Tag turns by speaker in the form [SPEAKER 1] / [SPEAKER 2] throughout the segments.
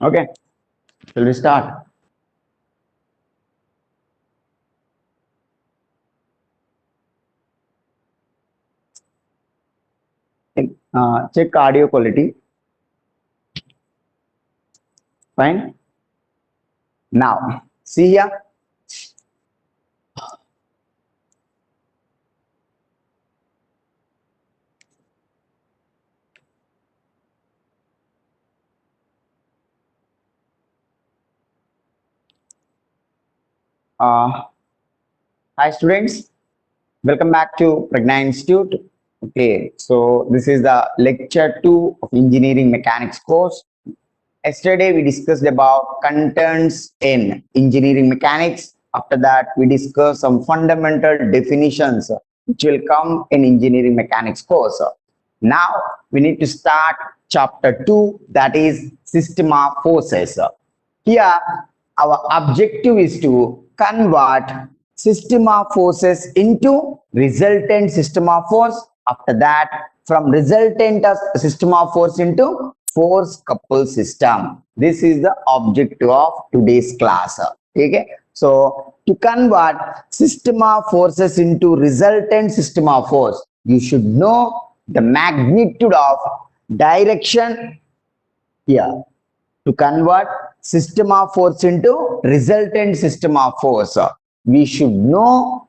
[SPEAKER 1] Okay, shall we start? Check audio quality. Fine. Now, see here. Uh, Hi, students. Welcome back to Pragna Institute. Okay, so this is the lecture 2 of engineering mechanics course. Yesterday, we discussed about contents in engineering mechanics. After that, we discussed some fundamental definitions which will come in engineering mechanics course. Now, we need to start chapter 2, that is system of forces. Here, our objective is to convert system of forces into resultant system of force. After that, from resultant system of force into force couple system. This is the objective of today's class. Okay, so to convert system of forces into resultant system of force, you should know the magnitude of direction here. To convert system of force into resultant system of force, we should know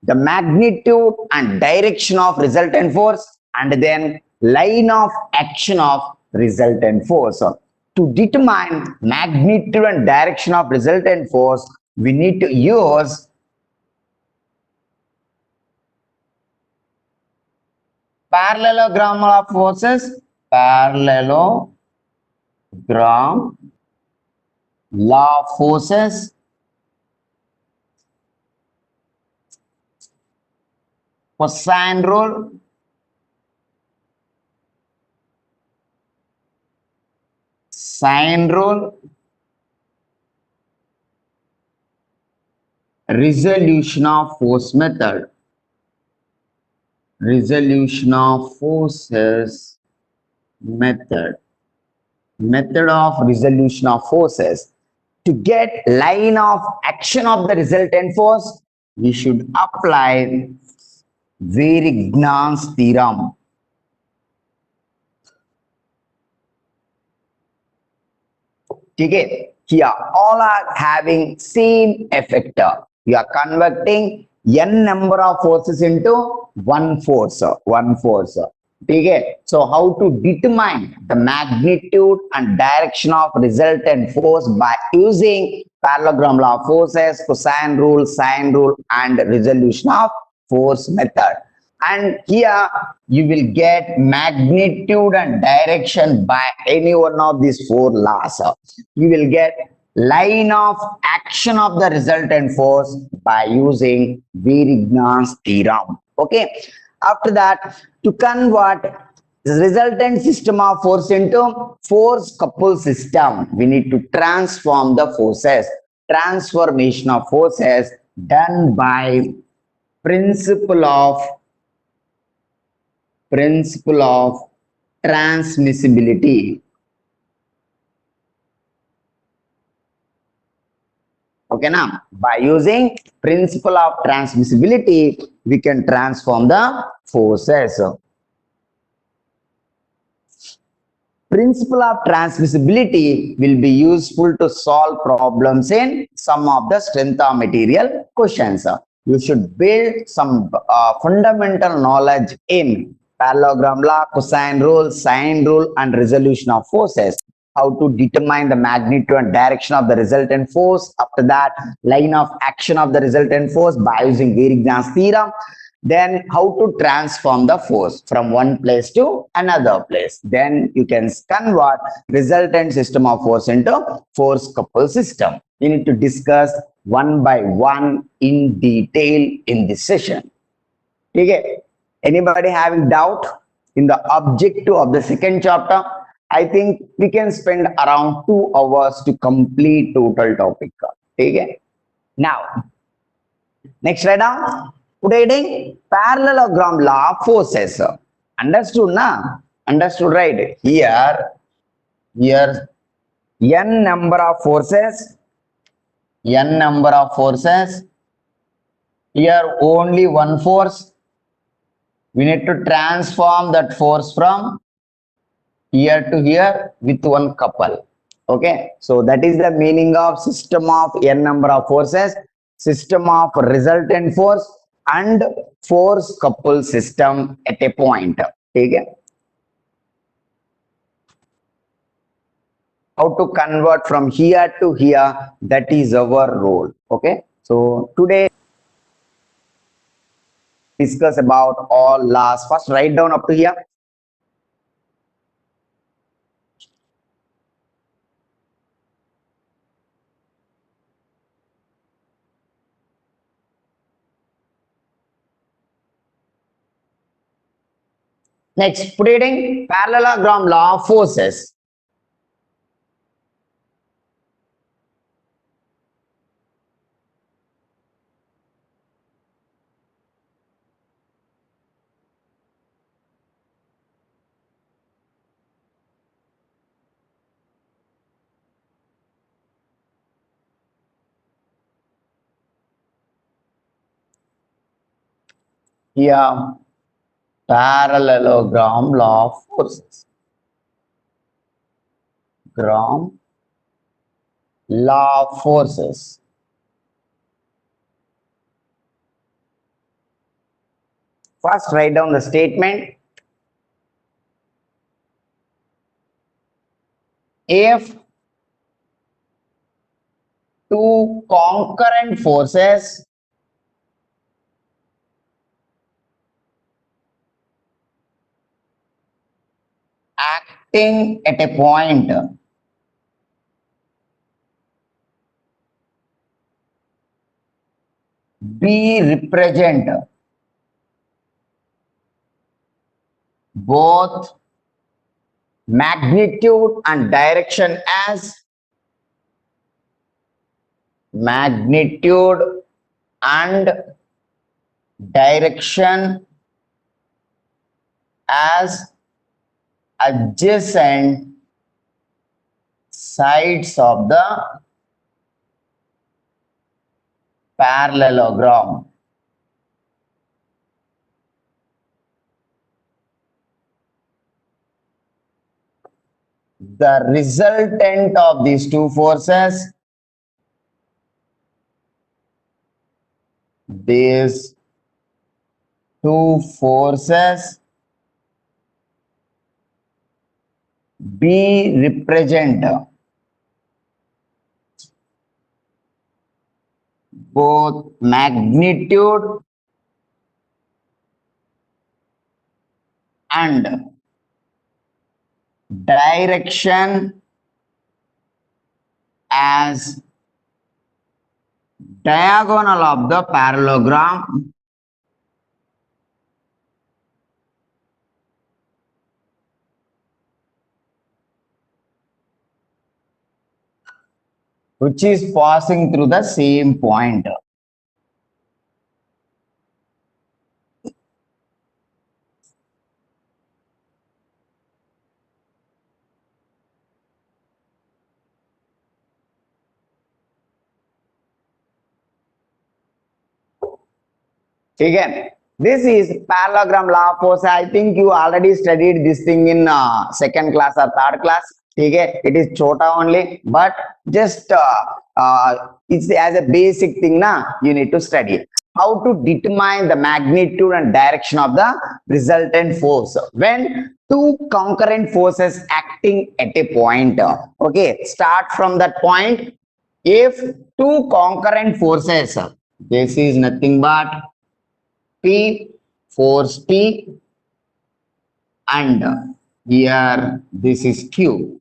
[SPEAKER 1] the magnitude and direction of resultant force and then line of action of resultant force. To determine magnitude and direction of resultant force, we need to use parallelogram of forces, parallelogram law of forces, cosine rule, sine rule, resolution of force method, resolution of forces method, method of resolution of forces. To get line of action of the resultant force, we should apply Verigna's theorem. Okay, here all are having same effect. You are converting n number of forces into one force. Okay, so how to determine the magnitude and direction of resultant force by using parallelogram law of forces, cosine rule, sine rule, and resolution of force method. And here you will get magnitude and direction by any one of these four laws. You will get line of action of the resultant force by using Verigna's theorem. Okay. After that, to convert the resultant system of force into force couple system, we need to transform the forces. Transformation of forces done by principle of transmissibility. Okay, now by using principle of transmissibility, we can transform the forces. Principle of transmissibility will be useful to solve problems in some of the strength of material questions. You should build some fundamental knowledge in parallelogram law, cosine rule, sine rule, and resolution of forces. How to determine the magnitude and direction of the resultant force. After that, line of action of the resultant force by using Verigna's theorem. Then how to transform the force from one place to another place. Then you can convert resultant system of force into force couple system. You need to discuss one by one in detail in this session. Okay. Anybody having doubt in the objective of the second chapter? I think we can spend around 2 hours to complete total topic. Okay. Now, next write down. Putting parallelogram law of forces. Understood na? Understood, right? Here n number of forces, n number of forces. Here only one force. We need to transform that force from here to here with one couple. Okay, so that is the meaning of system of n number of forces, system of resultant force, and force couple system at a point. Okay. How to convert from here to here, that is our role. Okay, so today discuss about all laws. First write down up to here. Next, reading parallelogram law of forces. Here, parallelogram law of forces. Gram law of forces. First, write down the statement. If two concurrent forces acting at a point B represent both magnitude and direction as magnitude and direction as adjacent sides of the parallelogram. The resultant of these two forces, these two forces B represent both magnitude and direction as diagonal of the parallelogram which is passing through the same point. Again, this is parallelogram law of force. I think you already studied this thing in second class or third class. Okay, it is chota only, but just it's as a basic thing na, you need to study. How to determine the magnitude and direction of the resultant force when two concurrent forces acting at a point. Okay, start from that point. If two concurrent forces, this is nothing but P, force P, and here this is Q.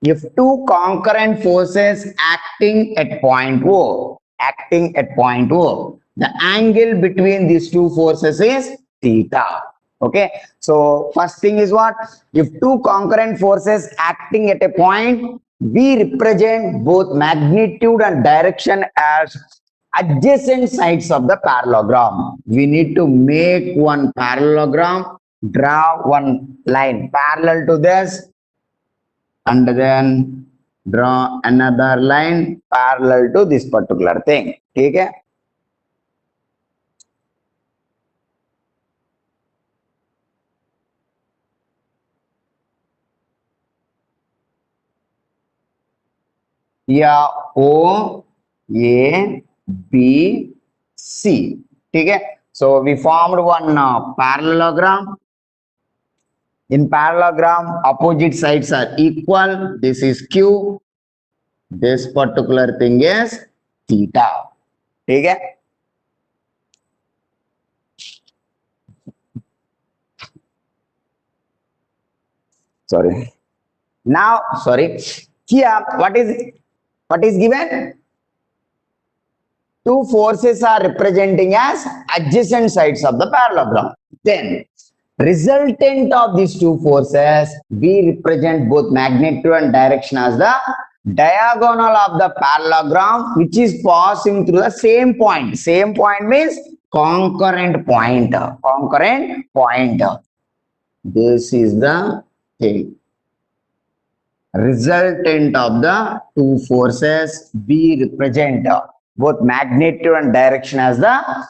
[SPEAKER 1] If two concurrent forces acting at point O, the angle between these two forces is theta. Okay, so first thing is what? If two concurrent forces acting at a point, we represent both magnitude and direction as adjacent sides of the parallelogram. We need to make one parallelogram, draw one line parallel to this, and then draw another line parallel to this particular thing. ठीक है. या O A B C. ठीक है. So we formed one parallelogram. In parallelogram, opposite sides are equal. This is Q. This particular thing is theta. ठीक है. Sorry. Now, sorry. Here, what is given? Two forces are representing as adjacent sides of the parallelogram. Then, resultant of these two forces, we represent both magnitude and direction as the diagonal of the parallelogram, which is passing through the same point. Same point means concurrent point. Concurrent point. This is the thing. Resultant of the two forces, we represent both magnitude and direction as the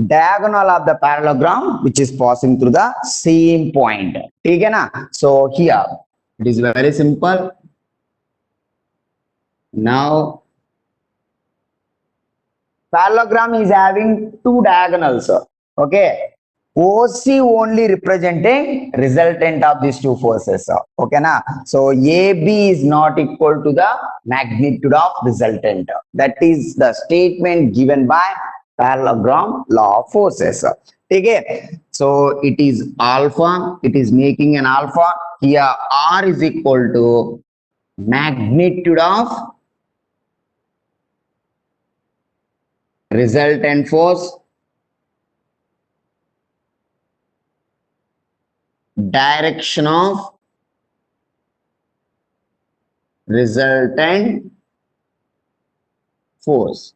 [SPEAKER 1] diagonal of the parallelogram, which is passing through the same point. ठीक है ना? So here it is very simple. Now parallelogram is having two diagonals. Okay. OC only representing resultant of these two forces. Okay na? So AB is not equal to the magnitude of resultant. That is the statement given by parallelogram law of forces. Okay. So it is alpha. It is making an alpha. Here R is equal to magnitude of resultant force direction of resultant force.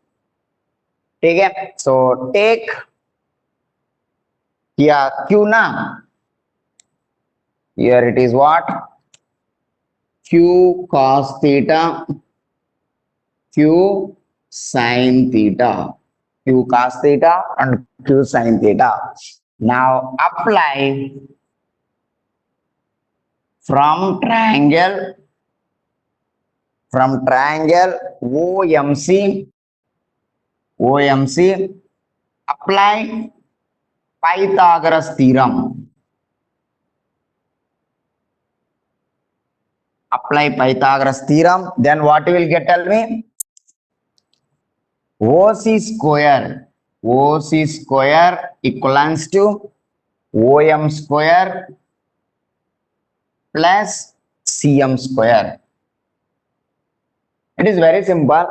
[SPEAKER 1] ठीक है. So take here Q na. Here it is what? Q cos theta, Q sin theta, Q cos theta and Q sin theta. Now apply from triangle OMC, apply Pythagoras theorem. Apply Pythagoras theorem. Then what you will get? Tell me. OC square equals to OM square plus CM square. It is very simple.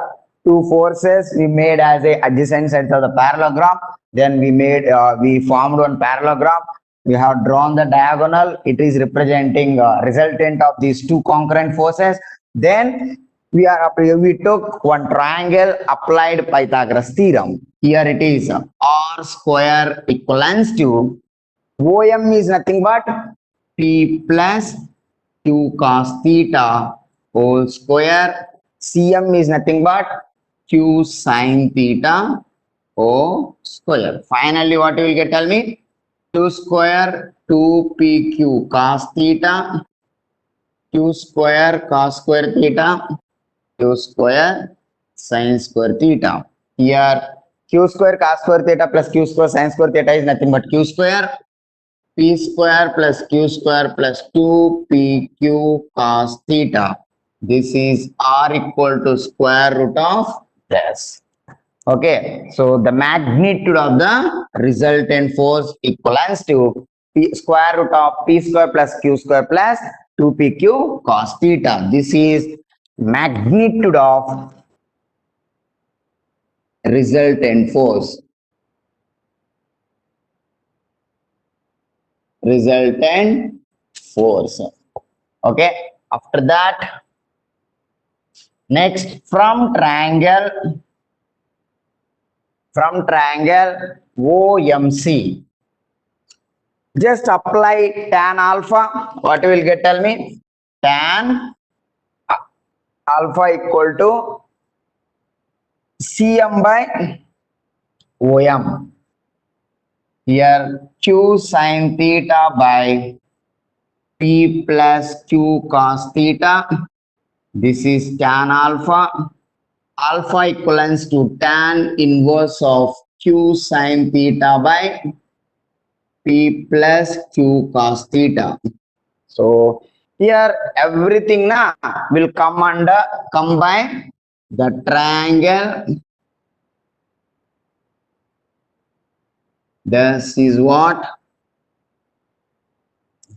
[SPEAKER 1] Two forces we made as a adjacent sides of the parallelogram. Then we formed one parallelogram. We have drawn the diagonal. It is representing resultant of these two concurrent forces. Then we took one triangle, applied Pythagoras theorem. Here it is R square equals to OM is nothing but P plus Q cos theta whole square. CM is nothing but Q sin theta whole square. Finally, what you will get? Tell me. Q square 2PQ cos theta, Q square cos square theta, Q square sin square theta. Here Q square cos square theta plus Q square sin square theta is nothing but Q square. P square plus Q square plus 2PQ cos theta. This is R equal to square root of this. Okay, so the magnitude of the resultant force equals to P square root of P square plus Q square plus 2PQ cos theta. This is magnitude of resultant force. Resultant force. Okay, after that, next from triangle OMC, just apply tan alpha. What you will get? Tell me. Tan alpha equal to Cm by Om. Here Q sin theta by P plus Q cos theta. This is tan alpha. Alpha equivalents to tan inverse of Q sin theta by P plus Q cos theta. So here everything na will come under combine the triangle. This is what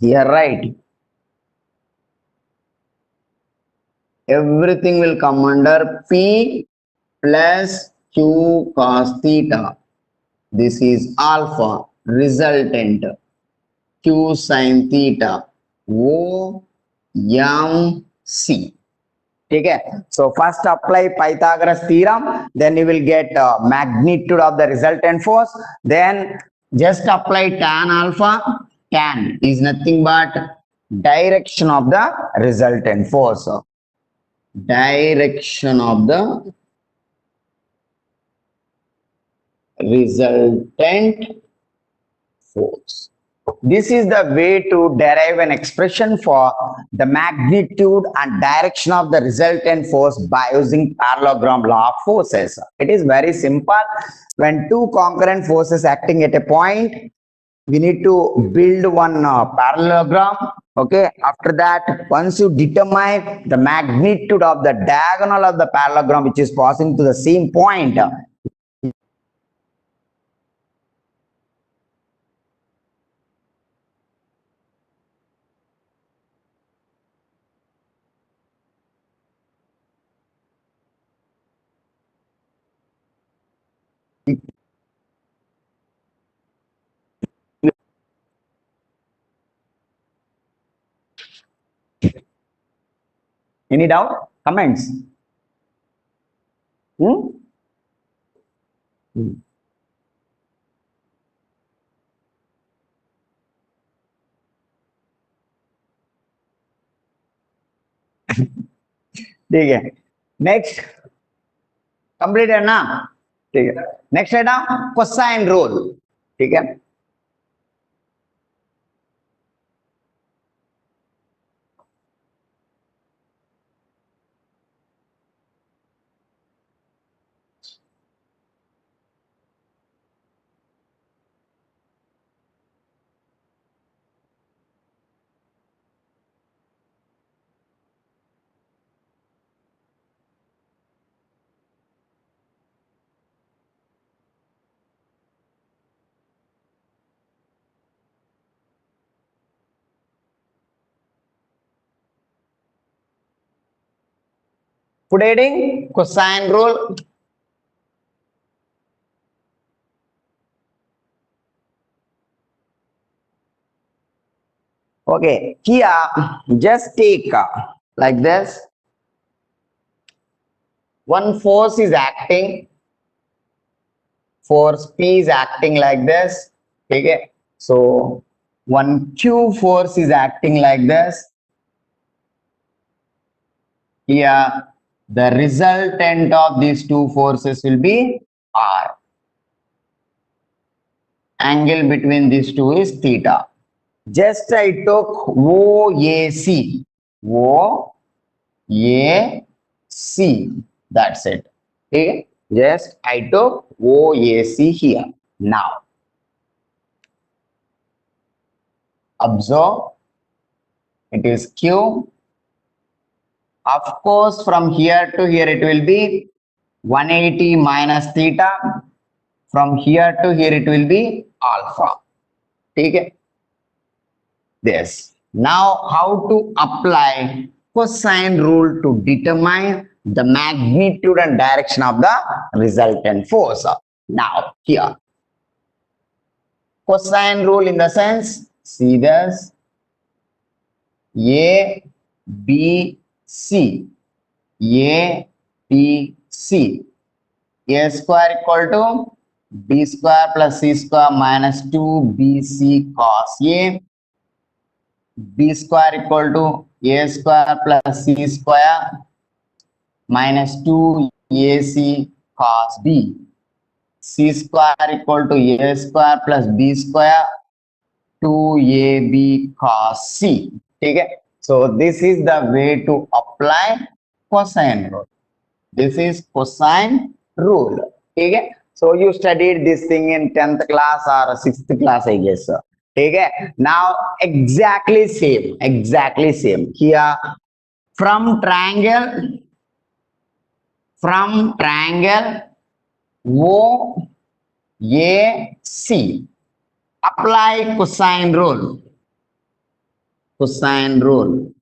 [SPEAKER 1] here, right? Everything will come under P plus Q cos theta. This is alpha resultant Q sin theta O M C. Okay, so first apply Pythagoras theorem, then you will get magnitude of the resultant force. Then just apply tan alpha. Tan is nothing but direction of the resultant force. Direction of the resultant force. This is the way to derive an expression for the magnitude and direction of the resultant force by using parallelogram law of forces. It is very simple. When two concurrent forces acting at a point, we need to build one parallelogram. Okay, after that, once you determine the magnitude of the diagonal of the parallelogram which is passing to the same point, any doubt? Comments? ठीक है, next complete है ना? ठीक है, next है ना cosine rule. ठीक है, put heading cosine rule. Okay, here just take like this. One force is acting. Force P is acting like this. Okay, so one Q force is acting like this. Here, the resultant of these two forces will be R. Angle between these two is theta. Just I took OAC. OAC. That's it. Okay. Just I took OAC here. Now, observe. It is Q. Of course, from here to here, it will be 180 minus theta. From here to here, it will be alpha. Okay. This. Now, how to apply cosine rule to determine the magnitude and direction of the resultant force? Now, here. Cosine rule in the sense, see this. A, B, C. A, B, C. A square equal to B square plus C square minus 2BC cos A. B square equal to A square plus C square minus 2ac cos b. C square equal to a square plus b square 2ab cos c. Okay. So this is the way to apply cosine rule. This is cosine rule. Okay. So you studied this thing in 10th class or 6th class, I guess. Okay. Now exactly same. Exactly same. Here from triangle OAC, apply cosine rule. Cosine rule.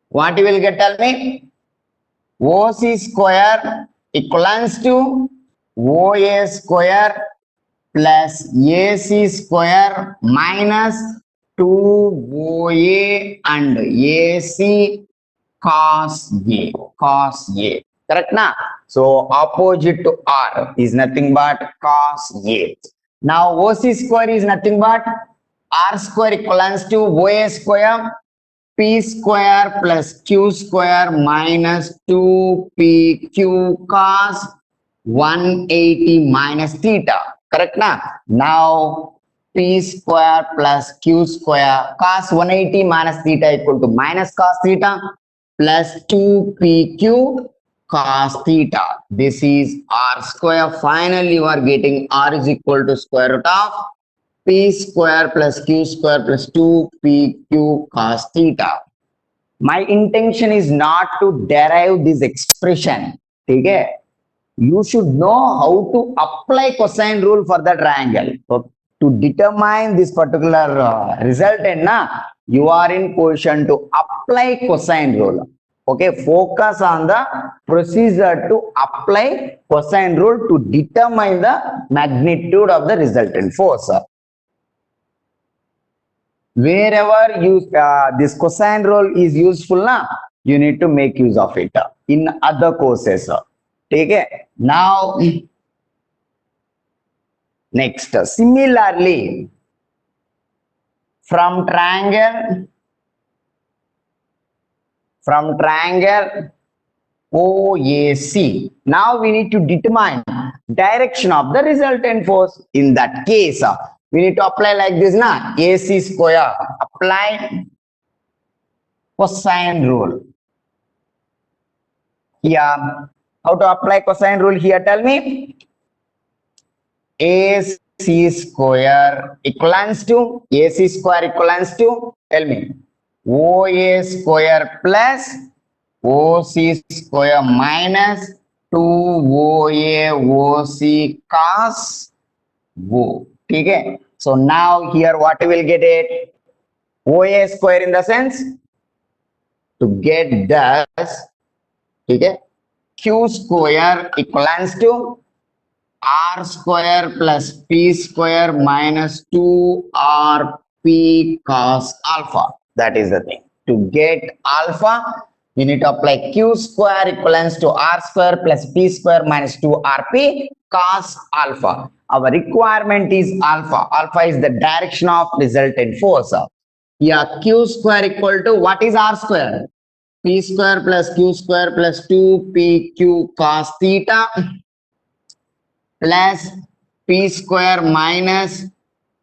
[SPEAKER 1] What you will get? Tell me. OC square equals to OA square plus AC square minus 2OA and AC cos A. Cos A. Correct na? So opposite to R is nothing but cos A. Now OC square is nothing but R square equals to OA square P square plus Q square minus 2PQ cos 180 minus theta. Correct na? Now P square plus Q square cos 180 minus theta equal to minus cos theta plus 2PQ cos theta. This is R square. Finally, you are getting R is equal to square root of P square plus Q square plus 2PQ cos theta. My intention is not to derive this expression. Okay? You should know how to apply cosine rule for the triangle. So to determine this particular resultant, you are in position to apply cosine rule. Okay, focus on the procedure to apply cosine rule to determine the magnitude of the resultant force. Wherever you this cosine rule is useful, you need to make use of it in other courses. Okay. Now, next, similarly, from triangle OAC. Now we need to determine direction of the resultant force. In that case, we need to apply like this, AC square. Apply cosine rule. Here, how to apply cosine rule here? Tell me. AC square equals to tell me OA square plus OC square minus 2OA OC cos O. Okay. So now here what will get it? OA square in the sense to get this. Okay. Q square equals to R square plus P square minus 2RP cos alpha. That is the thing. To get alpha, you need to apply Q square equivalents to R square plus P square minus 2RP cos alpha. Our requirement is alpha. Alpha is the direction of resultant force. Yeah, Q square equal to what is R square? P square plus Q square plus 2PQ cos theta plus P square minus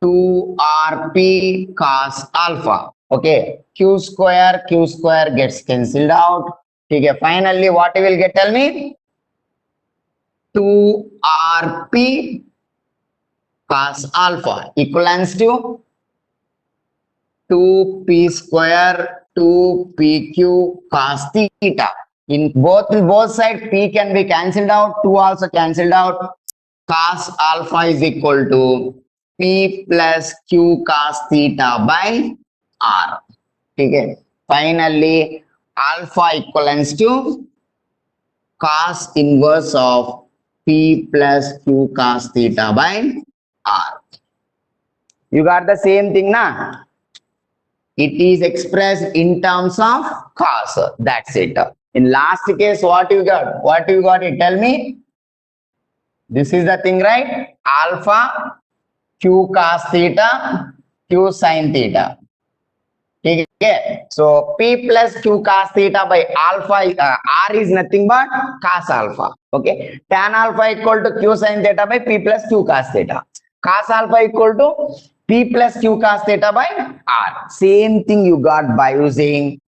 [SPEAKER 1] 2RP cos alpha. Okay, Q square gets cancelled out. Okay, finally what you will get? Tell me. 2RP cos alpha equals to 2P square 2PQ cos theta. In both sides, P can be cancelled out, 2 also cancelled out. Cos alpha is equal to P plus Q cos theta by R. Okay. Finally, alpha equals to cos inverse of P plus Q cos theta by R. You got the same thing, na? It is expressed in terms of cos. That's it. In last case, what you got? What you got? Tell me. This is the thing, right? Alpha, Q cos theta, Q sin theta. ठीक है. So P plus Q cos theta by alpha, R is nothing but cos alpha. Okay. Tan alpha equal to Q sin theta by P plus Q cos theta. Cos alpha equal to P plus Q cos theta by R. Same thing you got by using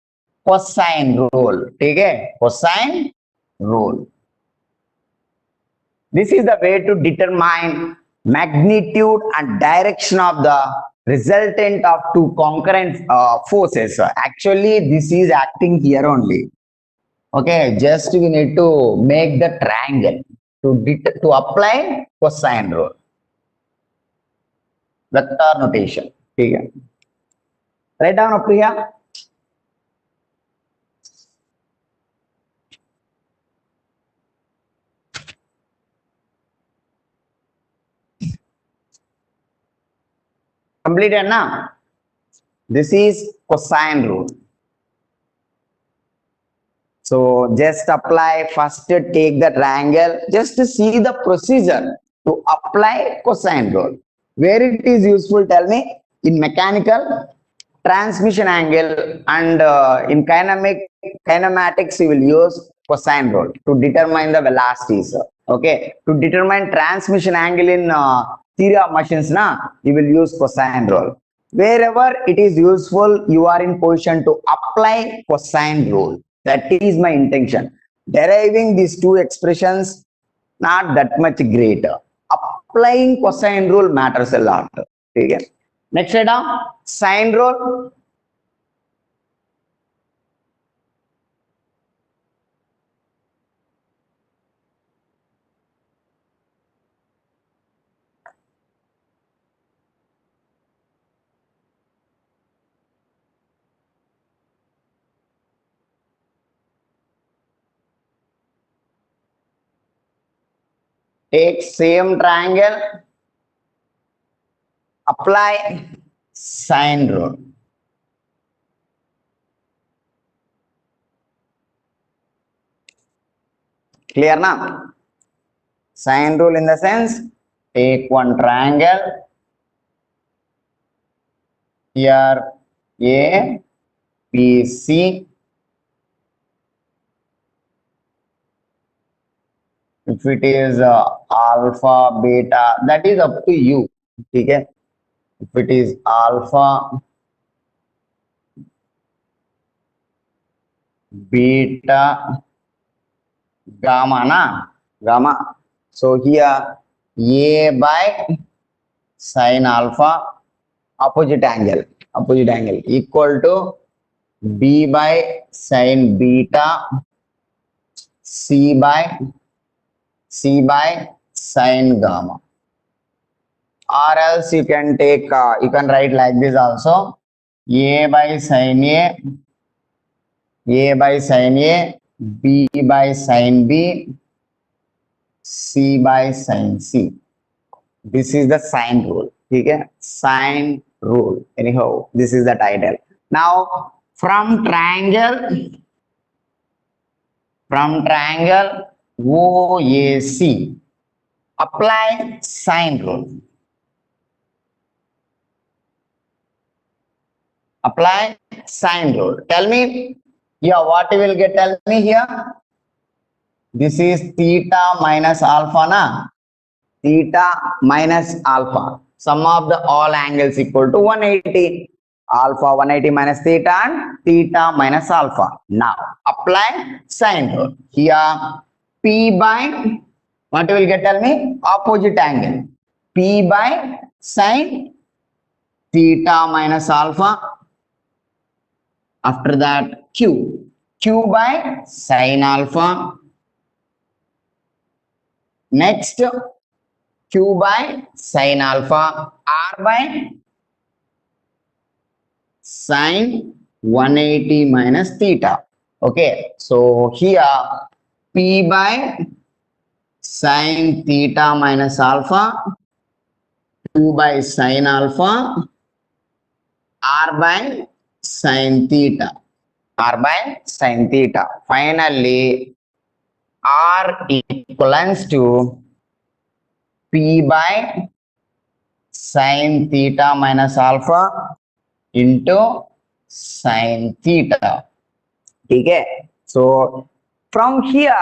[SPEAKER 1] cosine rule. ठीक है. Cosine rule. This is the way to determine magnitude and direction of the resultant of two concurrent forces. Actually, this is acting here only. Okay, just we need to make the triangle to apply cosine rule. Vector notation. Okay. Write down up here. Completed now. This is cosine rule. So just apply first, take the triangle, just to see the procedure to apply cosine rule. Where it is useful, tell me. In mechanical, transmission angle, and in kinematics, you will use cosine rule to determine the velocities. Okay, to determine transmission angle in theory of machines, you will use cosine rule. Wherever it is useful, you are in position to apply cosine rule. That is my intention. Deriving these two expressions, not that much greater. Applying cosine rule matters a lot. Okay. Next item, sine rule. Take same triangle, apply sine rule. Clear now? Sine rule in the sense, take one triangle, here A, B, C. If it is alpha, beta, that is up to you. Okay? If it is alpha, beta, gamma. So here A by sine alpha, opposite angle equal to B by sine beta, C by sine gamma. Or else you can take, you can write like this also, A by sine A by sine A, B by sine B, C by sine C. This is the sine rule. Okay? Sine rule. Anyhow, this is the title. Now, from triangle OAC, apply sine rule. Apply sine rule. Tell me, yeah, what you will get? Tell me here. This is theta minus alpha, na? Theta minus alpha. Sum of the all angles equal to 180. Alpha 180 minus theta and theta minus alpha. Now, apply sine rule. Here, P by, what you will get? Tell me, opposite angle. P by sine theta minus alpha. After that, Q by sine alpha. Next, Q by sine alpha, R by sine 180 minus theta. Okay, so here P by sine theta minus alpha, Q by sine alpha, R by sine theta. Finally, R equals to P by sine theta minus alpha into sin theta. Okay, so from here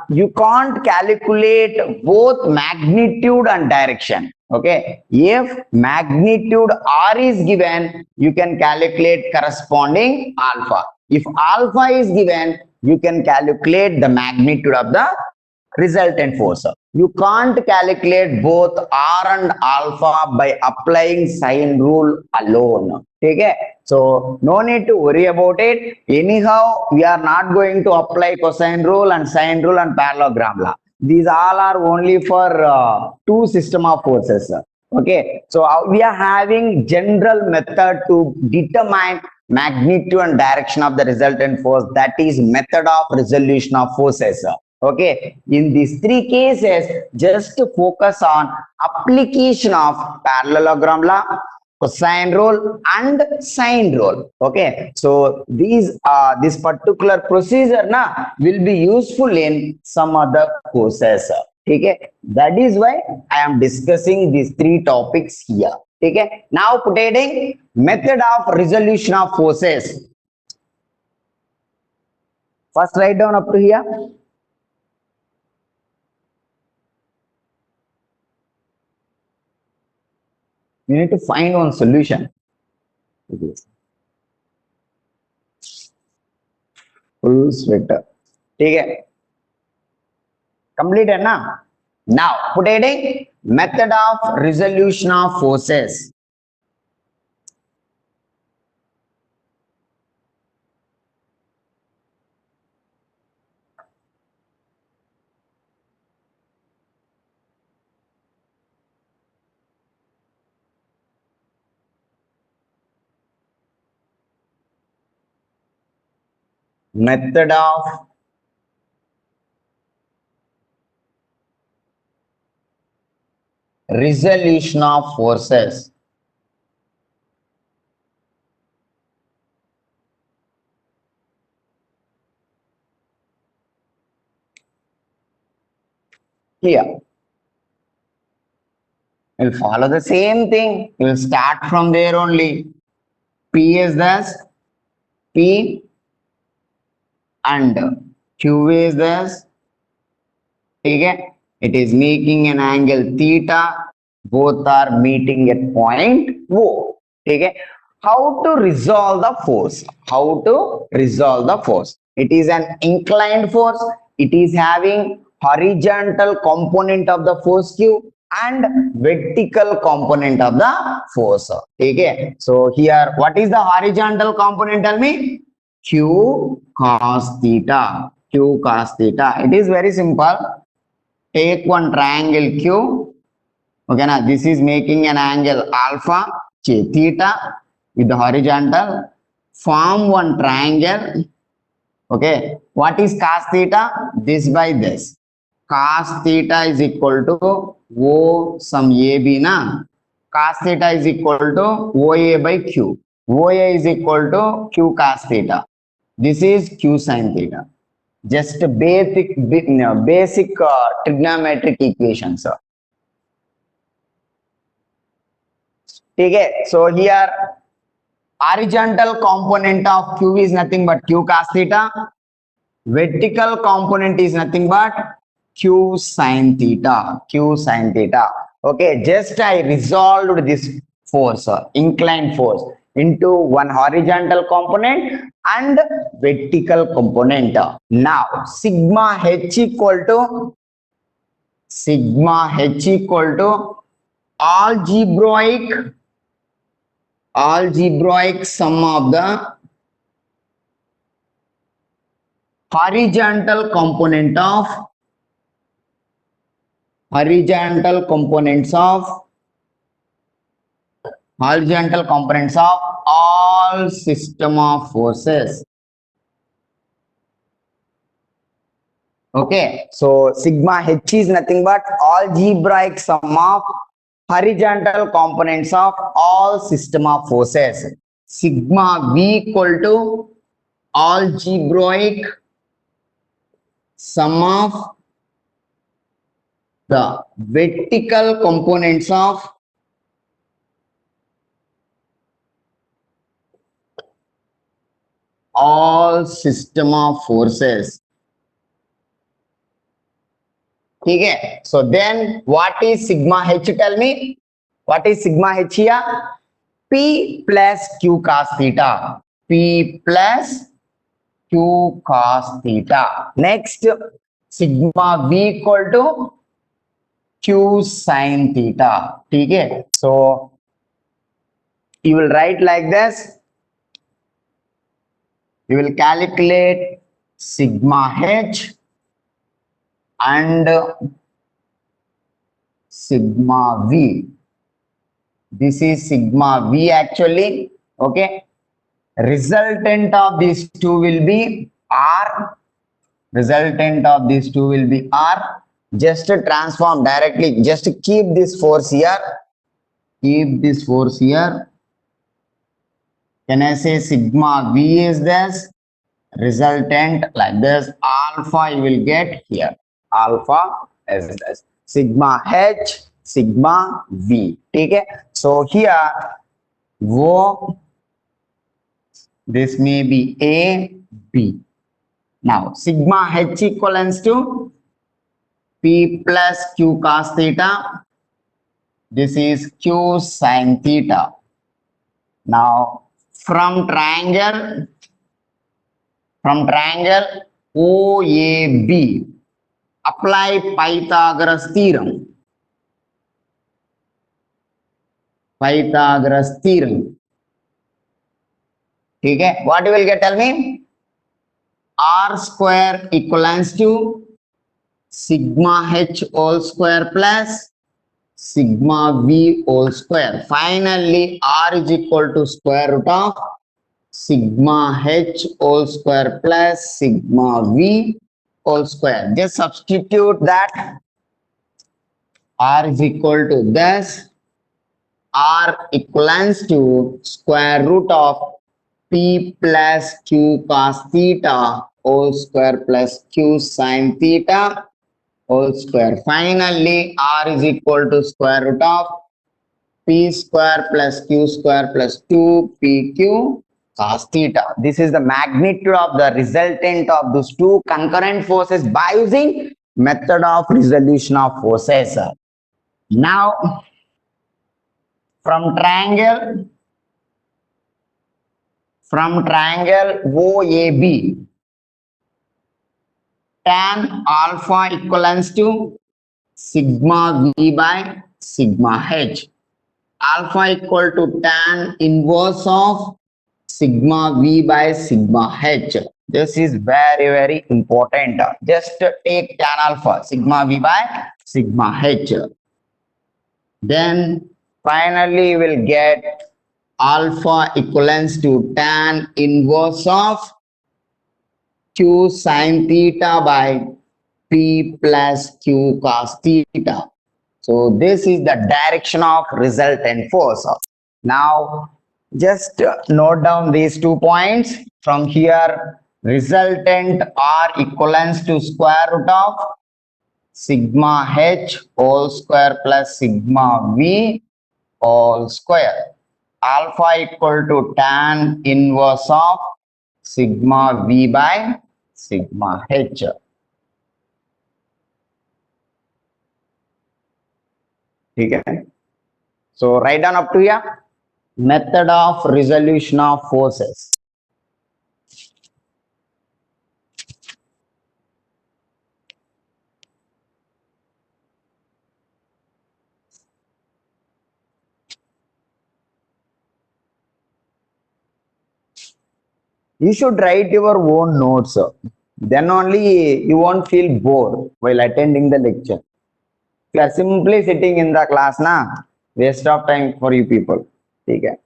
[SPEAKER 1] you can't calculate both magnitude and direction. Okay, if magnitude r is given, you can calculate corresponding alpha. If alpha is given, you can calculate the magnitude of the resultant force. You can't calculate both r and alpha by applying sine rule alone. Okay, so no need to worry about it. Anyhow, we are not going to apply cosine rule and sine rule and parallelogram law. These all are only for two system of forces. Okay, so we are having general method to determine magnitude and direction of the resultant force, that is method of resolution of forces. Okay, in these three cases, just to focus on application of parallelogram law, cosine rule and sine rule. Okay, so this particular procedure na will be useful in some other courses. Okay, that is why I am discussing these three topics here. Okay, now putting method of resolution of forces. First write down up to here. You need to find one solution. Full sweater. ठीक है, complete है ना? Now putting method of resolution of forces. Method of resolution of forces. Here we'll follow the same thing. We'll start from there only. P is thus P and Q is thus. Okay, it is making an angle theta. Both are meeting at point O. Okay, how to resolve the force? How to resolve the force? It is an inclined force. It is having horizontal component of the force Q and vertical component of the force. Okay, so here what is the horizontal component? Tell me. Q cos theta. Q cos theta. It is very simple. Take one triangle Q. Okay, now this is making an angle alpha, theta with the horizontal. Form one triangle. Okay, what is cos theta? This by this. Cos theta is equal to O some AB na. Cos theta is equal to OA by Q. OA is equal to Q cos theta. This is Q sin theta. Just basic trigonometric equations. Okay, so here horizontal component of Q is nothing but Q cos theta. Vertical component is nothing but Q sin theta. Q sin theta. Okay, just I resolved this force, inclined force, into one horizontal component and vertical component. Now sigma h equal to algebraic sum of the horizontal components of all system of forces. Okay, so sigma h is nothing but algebraic sum of horizontal components of all system of forces. Sigma v equal to algebraic sum of the vertical components all system of forces. ठीक है. So then what is sigma h? Tell me what is sigma h here? P plus q cos theta. P plus q cos theta. Next, sigma v equal to q sin theta. ठीक है. So you will write like this. You will calculate sigma h and sigma v. This is sigma v actually. Okay. Resultant of these two will be r. Resultant of these two will be r. Just transform directly. Just keep this force here. Keep this force here. Can I say sigma v is this? Resultant like this. Alpha you will get here. Alpha is this. Sigma h, sigma v. Okay. So here, wo, this may be A, B. Now, sigma h equals to P plus Q cos theta. This is Q sin theta. Now, from triangle OAB, apply Pythagoras theorem. Pythagoras theorem. Okay, what you will get? Tell me. R square equals to sigma h whole square plus sigma v whole square. Finally, R is equal to square root of sigma h whole square plus sigma v whole square. Just substitute that. R is equal to this. R equals to square root of P plus Q cos theta whole square plus Q sin theta whole square. Finally, R is equal to square root of P square plus Q square plus 2PQ cos theta. This is the magnitude of the resultant of those two concurrent forces by using method of resolution of forces. Now, from triangle OAB, tan alpha equals to sigma v by sigma h. Alpha equal to tan inverse of sigma v by sigma h. This is very, very important. Just take tan alpha, sigma v by sigma h. Then finally you will get alpha equals to tan inverse of Q sin theta by P plus Q cos theta. So this is the direction of resultant force. Now just note down these 2 points. From here, resultant R equals to square root of sigma h whole square plus sigma v whole square. Alpha equal to tan inverse of sigma v by sigma h. Okay. So write down up to here. Method of resolution of forces. You should write your own notes. Then only you won't feel bored while attending the lecture. If you are simply sitting in the class, waste of time for you people. Okay.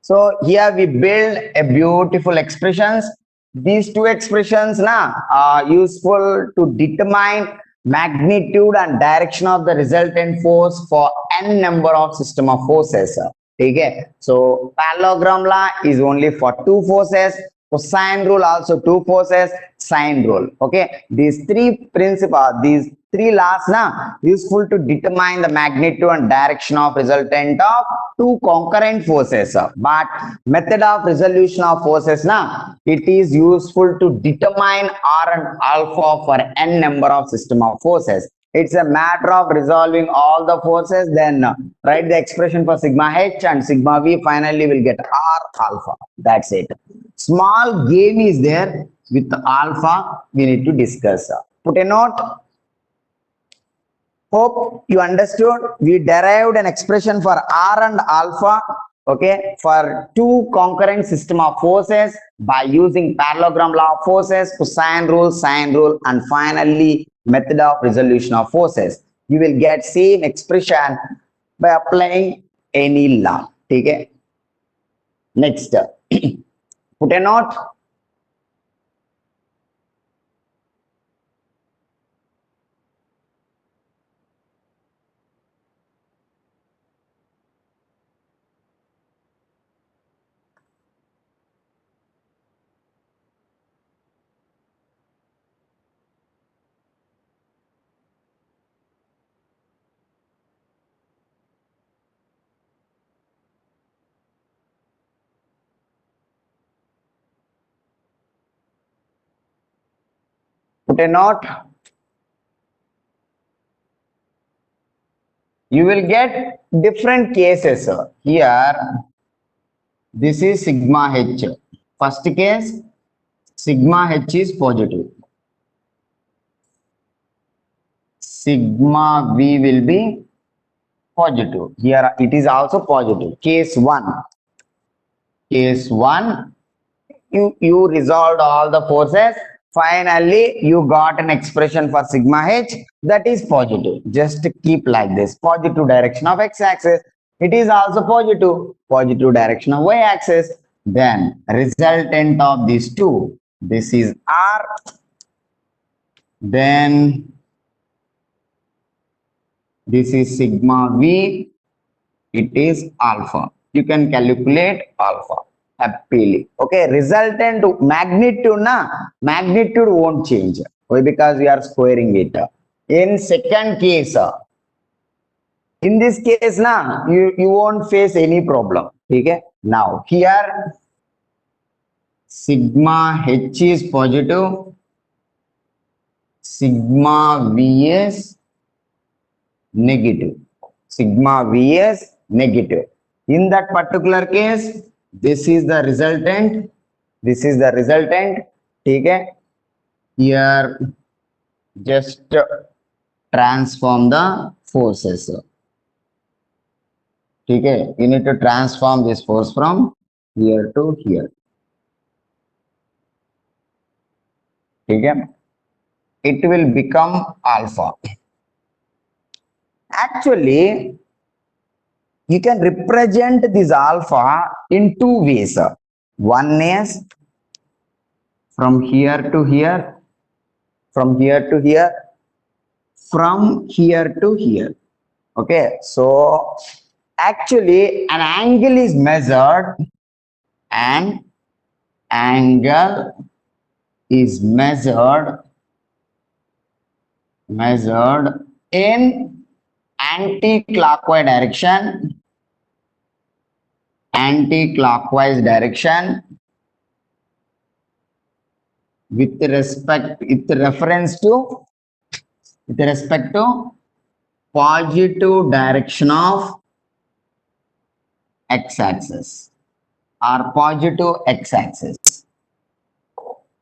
[SPEAKER 1] So here we build a beautiful expressions. These two expressions are useful to determine magnitude and direction of the resultant force for n number of system of forces. Okay. So parallelogram law is only for two forces. cosine rule also two forces, sine rule. Okay, these three principles, these three laws na useful to determine the magnitude and direction of resultant of two concurrent forces. But method of resolution of forces na it is useful to determine R and alpha for n number of system of forces. It's a matter of resolving all the forces, then write the expression for sigma h and sigma v. Finally, we'll get R alpha. That's it. Small game is there with alpha. We need to discuss. Put a note. Hope you understood. We derived an expression for R and alpha, okay, for two concurrent system of forces by using parallelogram law of forces, cosine rule, sine rule, and finally method of resolution of forces. You will get same expression by applying any law. Okay. Next, put a note. Put a note. You will get different cases. Here, this is sigma h. First case, sigma h is positive. Sigma v will be positive. Here it is also positive. Case 1. Case 1, you resolved all the forces. Finally, you got an expression for sigma h that is positive. Just keep like this. Positive direction of x-axis. It is also positive. Positive direction of y-axis. Then resultant of these two. This is R. Then this is sigma v. It is alpha. You can calculate alpha happily. Okay, resultant magnitude na magnitude won't change. Why? Because we are squaring it. In second case, in this case na you won't face any problem. Okay. Now here sigma h is positive. Sigma v is negative. Sigma v is negative. In that particular case, this is the resultant. This is the resultant. Okay. Here, just transform the forces. Okay. You need to transform this force from here to here. Okay. It will become alpha. Actually, you can represent this alpha in two ways. One is from here to here, from here to here, from here to here. Okay, so actually an angle is measured, an angle is measured in anti-clockwise direction with respect to positive direction of x-axis or positive x-axis.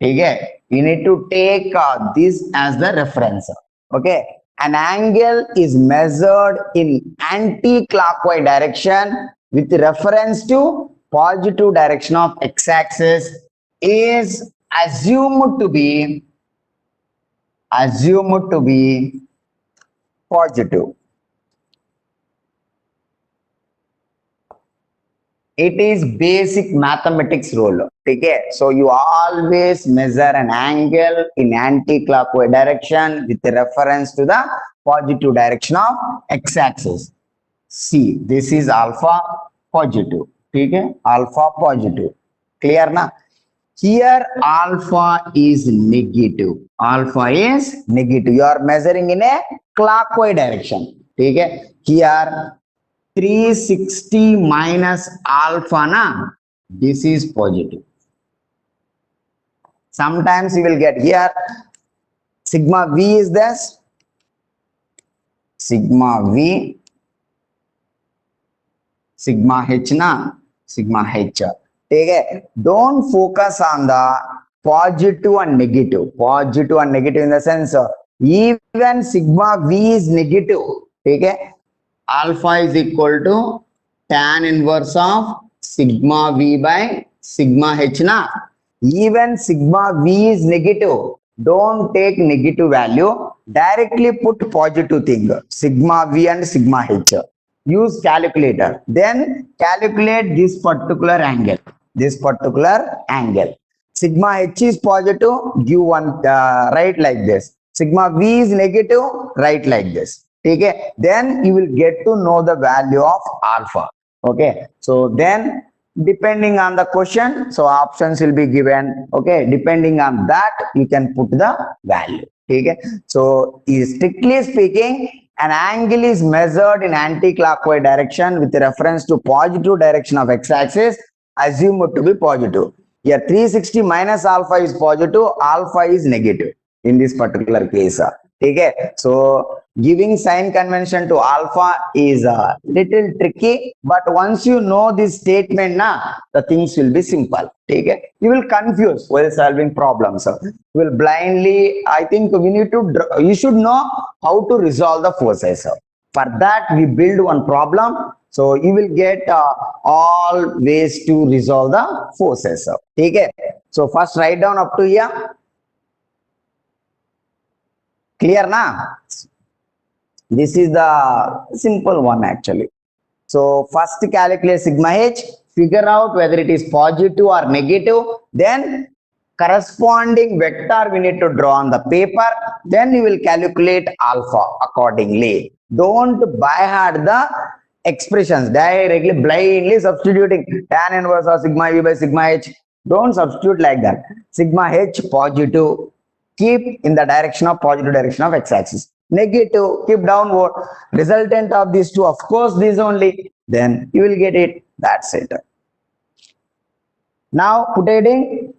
[SPEAKER 1] Okay, you need to take this as the reference. Okay, an angle is measured in anti-clockwise direction with reference to positive direction of x-axis is assumed to be positive. It is basic mathematics rule. Okay, so you always measure an angle in anti-clockwise direction with reference to the positive direction of x-axis. See, this is alpha positive. Okay, alpha positive. Clear na? Here alpha is negative. Alpha is negative. You are measuring in a clockwise direction. Okay. Here 360 minus alpha na. This is positive. Sometimes you will get here sigma V is this. Sigma V. Sigma H na. Sigma H. Okay. Don't focus on the positive and negative. Positive and negative in the sense even sigma V is negative. Okay. Alpha is equal to tan inverse of sigma V by sigma H na. Even sigma V is negative. Don't take negative value. Directly put positive thing. Sigma V and sigma H. Use calculator. Then calculate this particular angle. This particular angle. Sigma H is positive. Give one write like this. Sigma V is negative. Write like this. Okay. Then you will get to know the value of alpha. Okay. So then depending on the question, so options will be given. Okay. Depending on that, you can put the value. Okay. So strictly speaking, an angle is measured in anti-clockwise direction with reference to positive direction of x-axis, assumed to be positive. Here 360 minus alpha is positive, alpha is negative in this particular case. Okay. So giving sign convention to alpha is a little tricky, but once you know this statement, the things will be simple. Okay. You will confuse while solving problems. You will blindly, I think we need to, you should know how to resolve the forces. For that, we build one problem. So you will get all ways to resolve the forces. Okay. So first write down up to here. Clear na? This is the simple one actually. So first calculate sigma H, figure out whether it is positive or negative, then corresponding vector we need to draw on the paper, then you will calculate alpha accordingly. Don't by heart the expressions, directly blindly substituting tan inverse or sigma V by sigma H. Don't substitute like that. Sigma H positive, keep in the direction of positive direction of x-axis. Negative, keep downward. Resultant of these two, of course, this only. Then you will get it. That's it. Now put heading.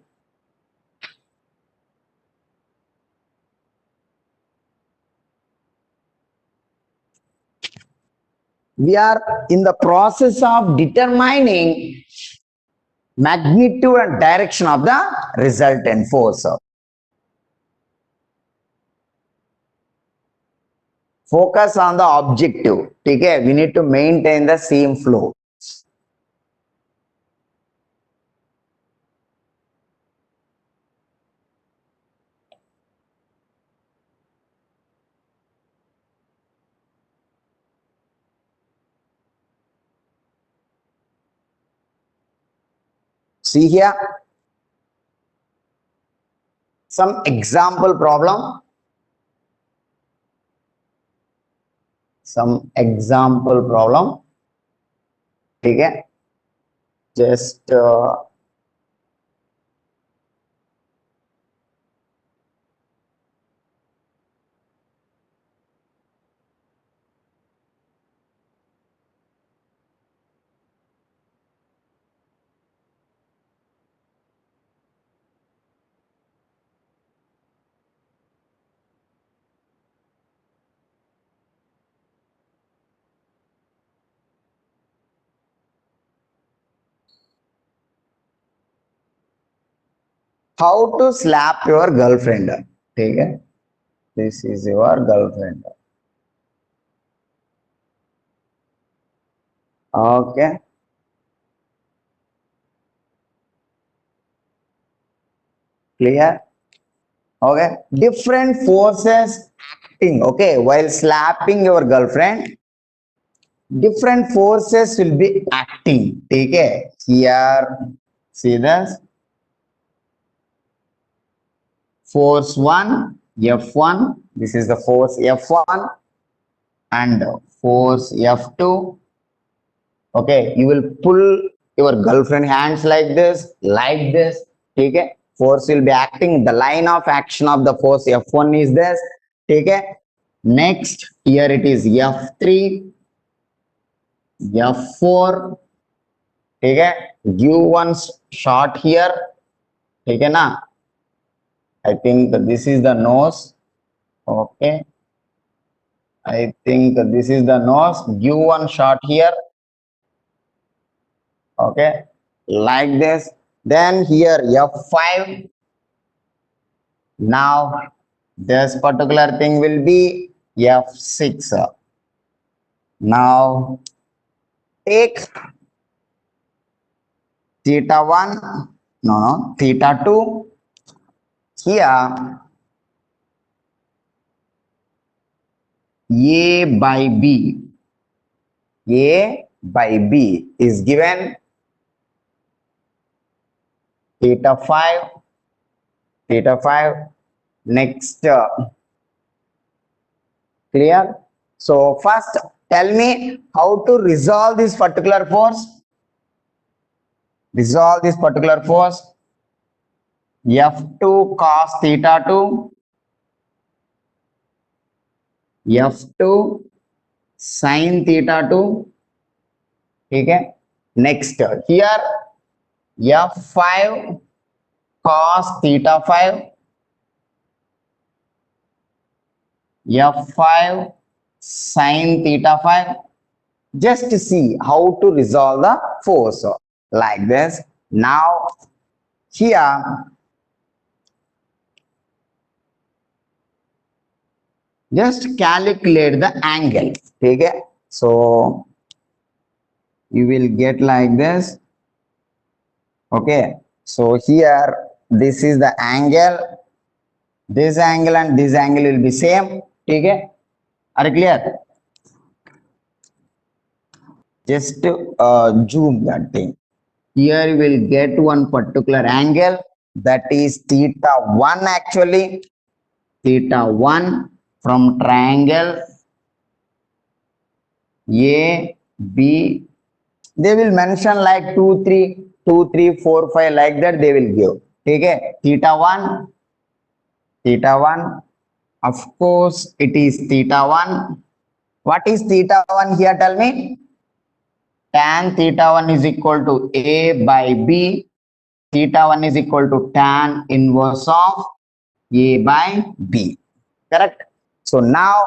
[SPEAKER 1] We are in the process of determining magnitude and direction of the resultant force. Focus on the objective. Okay, we need to maintain the same flow. See here, some example problem. Some example problem. Okay, just how to slap your girlfriend. Okay, this is your girlfriend. Okay, clear. Okay, different forces acting. Okay, while slapping your girlfriend, different forces will be acting. Okay, here, see this. Force 1, F1. This is the force F1 and force F2. Okay, you will pull your girlfriend hands like this, ठीक है, force will be acting, the line of action of the force F1 is this, ठीक है. Next here it is F3, F4, ठीक है. give one shot here, ठीक है ना. I think this is the nose, okay, I think this is the nose, give one shot here, okay, like this. Then here F5. Now this particular thing will be F6. Now take theta 1, no, theta 2. Here A by B. A by B is given theta 5. Theta 5. Next, clear? So first tell me how to resolve this particular force. Resolve this particular force. F2 cos theta 2. F2 sin theta 2. Okay. Next here F5 cos theta 5. F5 sin theta 5. Just to see how to resolve the force like this. Now here just calculate the angle. Okay, so you will get like this. Okay, so here this is the angle, this angle and this angle will be same. Okay, are you clear? Just zoom that thing. Here you will get one particular angle, that is theta 1 actually. Theta 1 from triangle A, B. They will mention like 2, 3, 2, 3, 4, 5 like that they will give. Okay, theta 1. Theta 1. Of course, it is theta 1. What is theta 1 here? Tell me. Tan theta 1 is equal to A by B. Theta 1 is equal to tan inverse of A by B. Correct? So now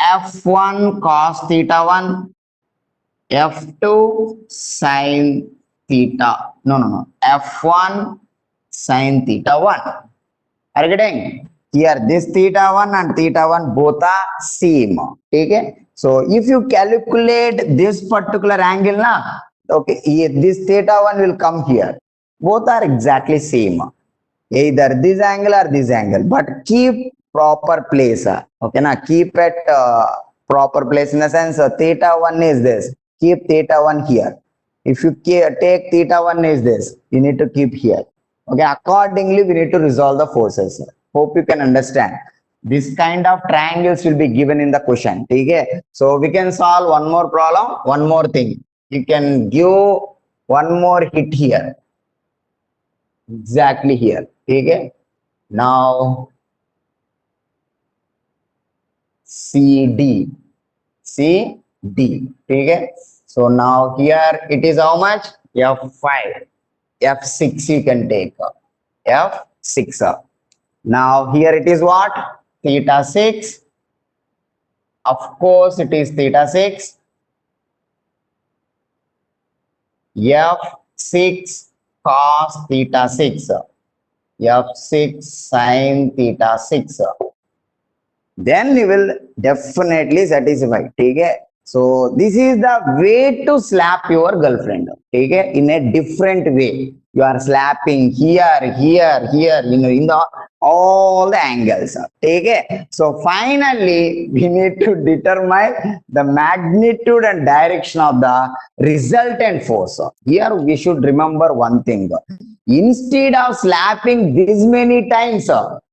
[SPEAKER 1] F1 cos theta 1, F2 sin theta. No. F1 sin theta 1. Are you getting? Here this theta 1 and theta 1 both are same. Okay. So if you calculate this particular angle, na, okay, this theta 1 will come here. Both are exactly same. Either this angle or this angle, but keep proper place. Okay, na, keep at proper place in the sense theta 1 is this. Keep theta 1 here. If you take theta 1 is this, you need to keep here. Okay, accordingly we need to resolve the forces. Hope you can understand. This kind of triangles will be given in the question. Okay, so we can solve one more problem, one more thing. You can give one more hit here. Exactly here. Okay, now CD. Okay, so now here it is how much? F5. F6 you can take. F6. Now here it is what? Theta 6. Of course it is theta 6. F6 cos theta 6. F6 sin theta 6. Then you will definitely satisfy. Okay? So this is the way to slap your girlfriend. Okay? In a different way. You are slapping here, in the all the angles. Okay? So finally, we need to determine the magnitude and direction of the resultant force. Here we should remember one thing. Instead of slapping this many times,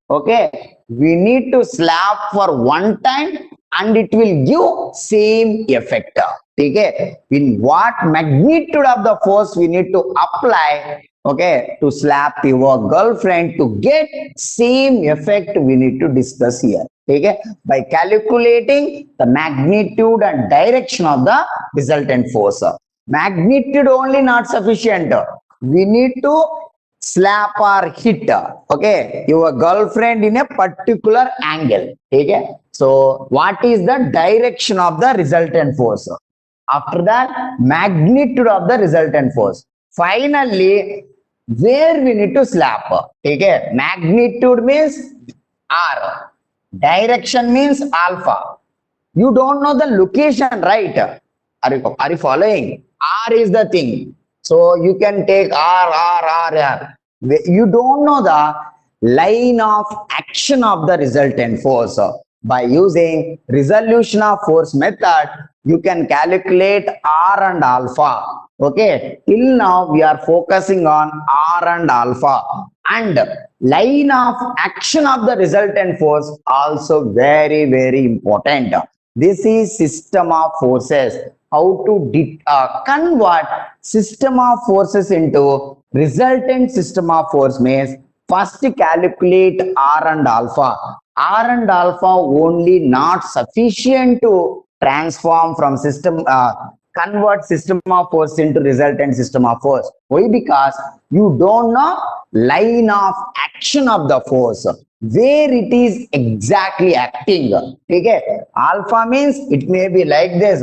[SPEAKER 1] okay, we need to slap for one time and it will give same effect. Okay, in what magnitude of the force we need to apply, okay, to slap your girlfriend to get same effect we need to discuss here. Okay, by calculating the magnitude and direction of the resultant force. Magnitude only not sufficient. We need to slap or hit, okay, your girlfriend in a particular angle. Okay, so what is the direction of the resultant force? After that, magnitude of the resultant force. Finally, where we need to slap. Okay, magnitude means R, direction means alpha. You don't know the location, right? Are you following? R is the thing. So you can take R. You don't know the line of action of the resultant force. By using resolution of force method, you can calculate R and alpha. Okay, till now we are focusing on R and alpha, and line of action of the resultant force also very important. This is system of forces. How to convert system of forces into resultant system of force means first calculate R and alpha. R and alpha only not sufficient to transform from system, convert system of force into resultant system of force. Why? Because you don't know line of action of the force, where it is exactly acting. Okay, alpha means it may be like this,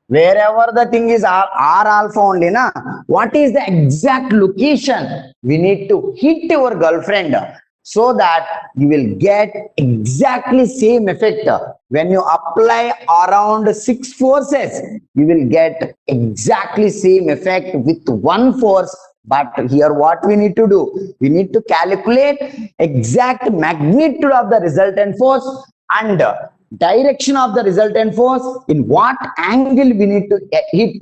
[SPEAKER 1] wherever the thing is R alpha only, na. What is the exact location we need to hit your girlfriend, so that you will get exactly same effect? When you apply around 6 forces, you will get exactly same effect with one force. But here what we need to do, we need to calculate exact magnitude of the resultant force and direction of the resultant force, in what angle we need to hit,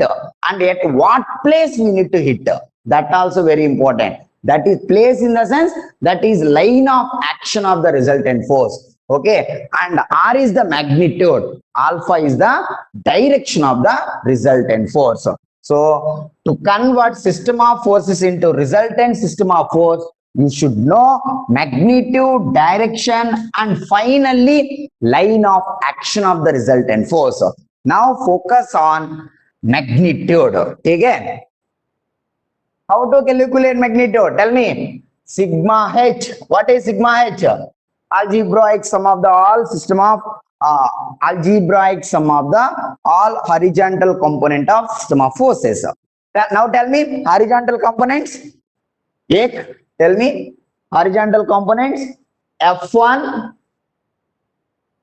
[SPEAKER 1] and at what place we need to hit. That also very important. That is place in the sense that is line of action of the resultant force. Okay, and R is the magnitude, alpha is the direction of the resultant force. So to convert system of forces into resultant system of force, you should know magnitude, direction, and finally line of action of the resultant force. Now focus on magnitude. Again, how to calculate magnitude? Tell me. Sigma H. What is sigma H? Algebraic sum of the all system of algebraic sum of the all horizontal component of system of forces. Now tell me horizontal components. Ek, tell me horizontal components. F1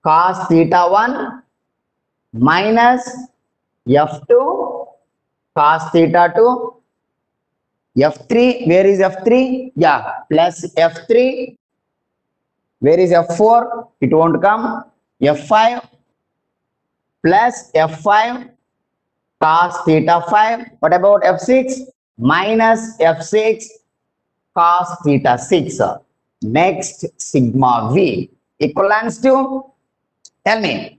[SPEAKER 1] cos theta 1 minus F2 cos theta 2. F3, where is F3? Yeah, plus F3. Where is F4? It won't come. F5 plus F5 cos theta 5. What about F6? Minus F6 cos theta 6. Next, sigma V equivalents to, tell me.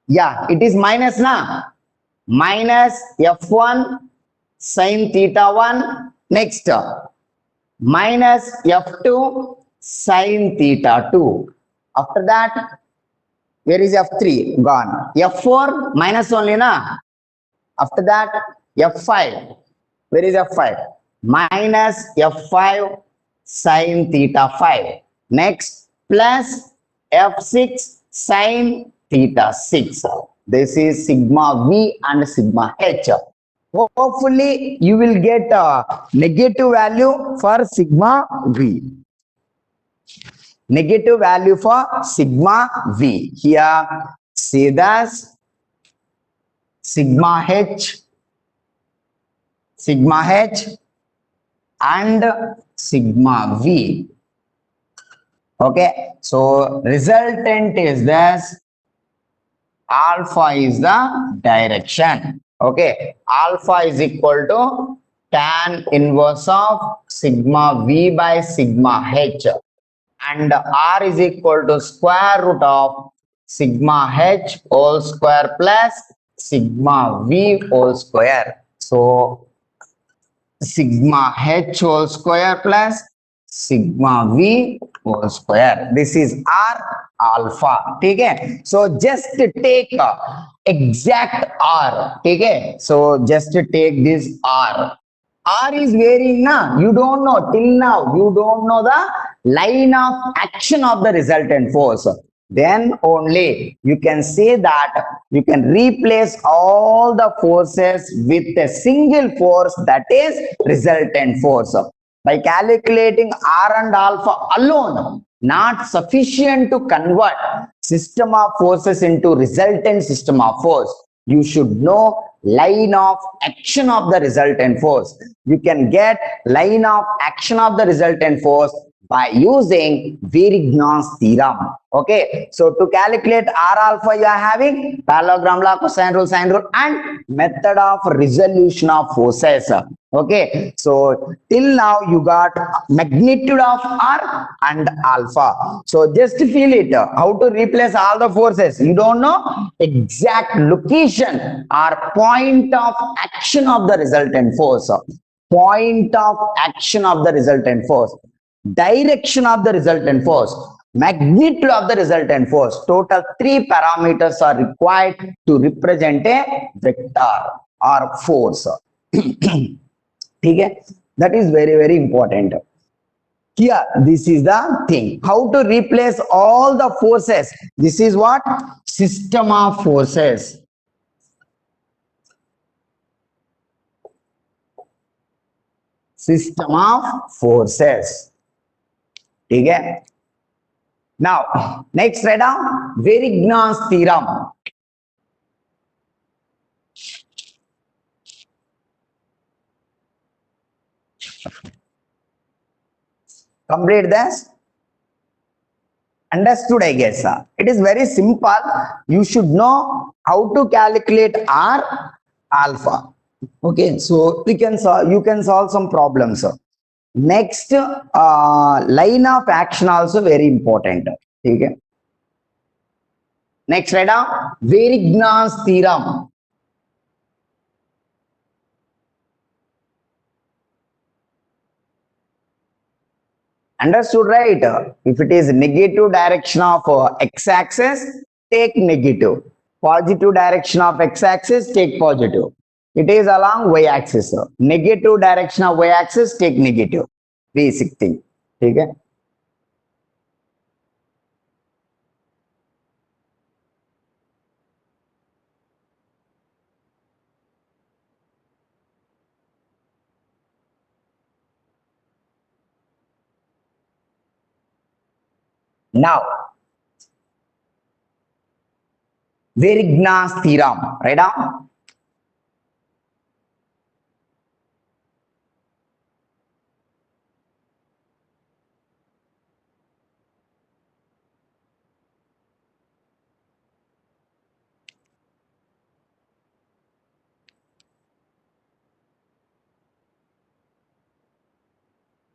[SPEAKER 1] Yeah, it is minus na. Minus F1 sin theta 1. Next, minus F2 sin theta 2. After that, where is F3? Gone. F4 minus only, na. After that, F5. Where is F5? Minus F5 sin theta 5. Next, plus F6 sin theta 6. This is sigma V and sigma H. Hopefully, you will get a negative value for sigma V. Negative value for sigma V. Here, see this sigma H and sigma V. Okay, so resultant is this, alpha is the direction. Okay, alpha is equal to tan inverse of sigma V by sigma H, and R is equal to square root of sigma h whole square plus sigma v whole square. So sigma h whole square plus sigma v whole square. This is r alpha. ठीक है? So just take exact r. ठीक है? So just take this r. R is varying now. You don't know till now. You don't know the line of action of the resultant force. Then only you can say that you can replace all the forces with a single force, that is resultant force. By calculating R and alpha alone, not sufficient to convert system of forces into resultant system of force. You should know line of action of the resultant force. You can get line of action of the resultant force by using Varignon's theorem. Okay, so to calculate R alpha, you are having parallelogram law, cosine rule, sine rule, and method of resolution of forces. Okay, so till now you got magnitude of R and alpha. So just feel it. How to replace all the forces? You don't know exact location or point of action of the resultant force. Point of action of the resultant force, direction of the resultant force, magnitude of the resultant force. Total 3 parameters are required to represent a vector or force. ठीक है? That is very important. Here, this is the thing. How to replace all the forces? This is what? System of forces. System of forces. ठीक है? Now, next write down Varignon's theorem. Complete this. Understood, I guess. It is very simple. You should know how to calculate R alpha. Okay, so you can solve some problems. Next, line of action also very important. Okay. Next, write down Varignon's theorem. Understood, right? If it is negative direction of x-axis, take negative. Positive direction of x-axis, take positive. It is along y-axis. Negative direction of y-axis, take negative. Basic thing. Okay? Now, Varignon's theorem. Write down.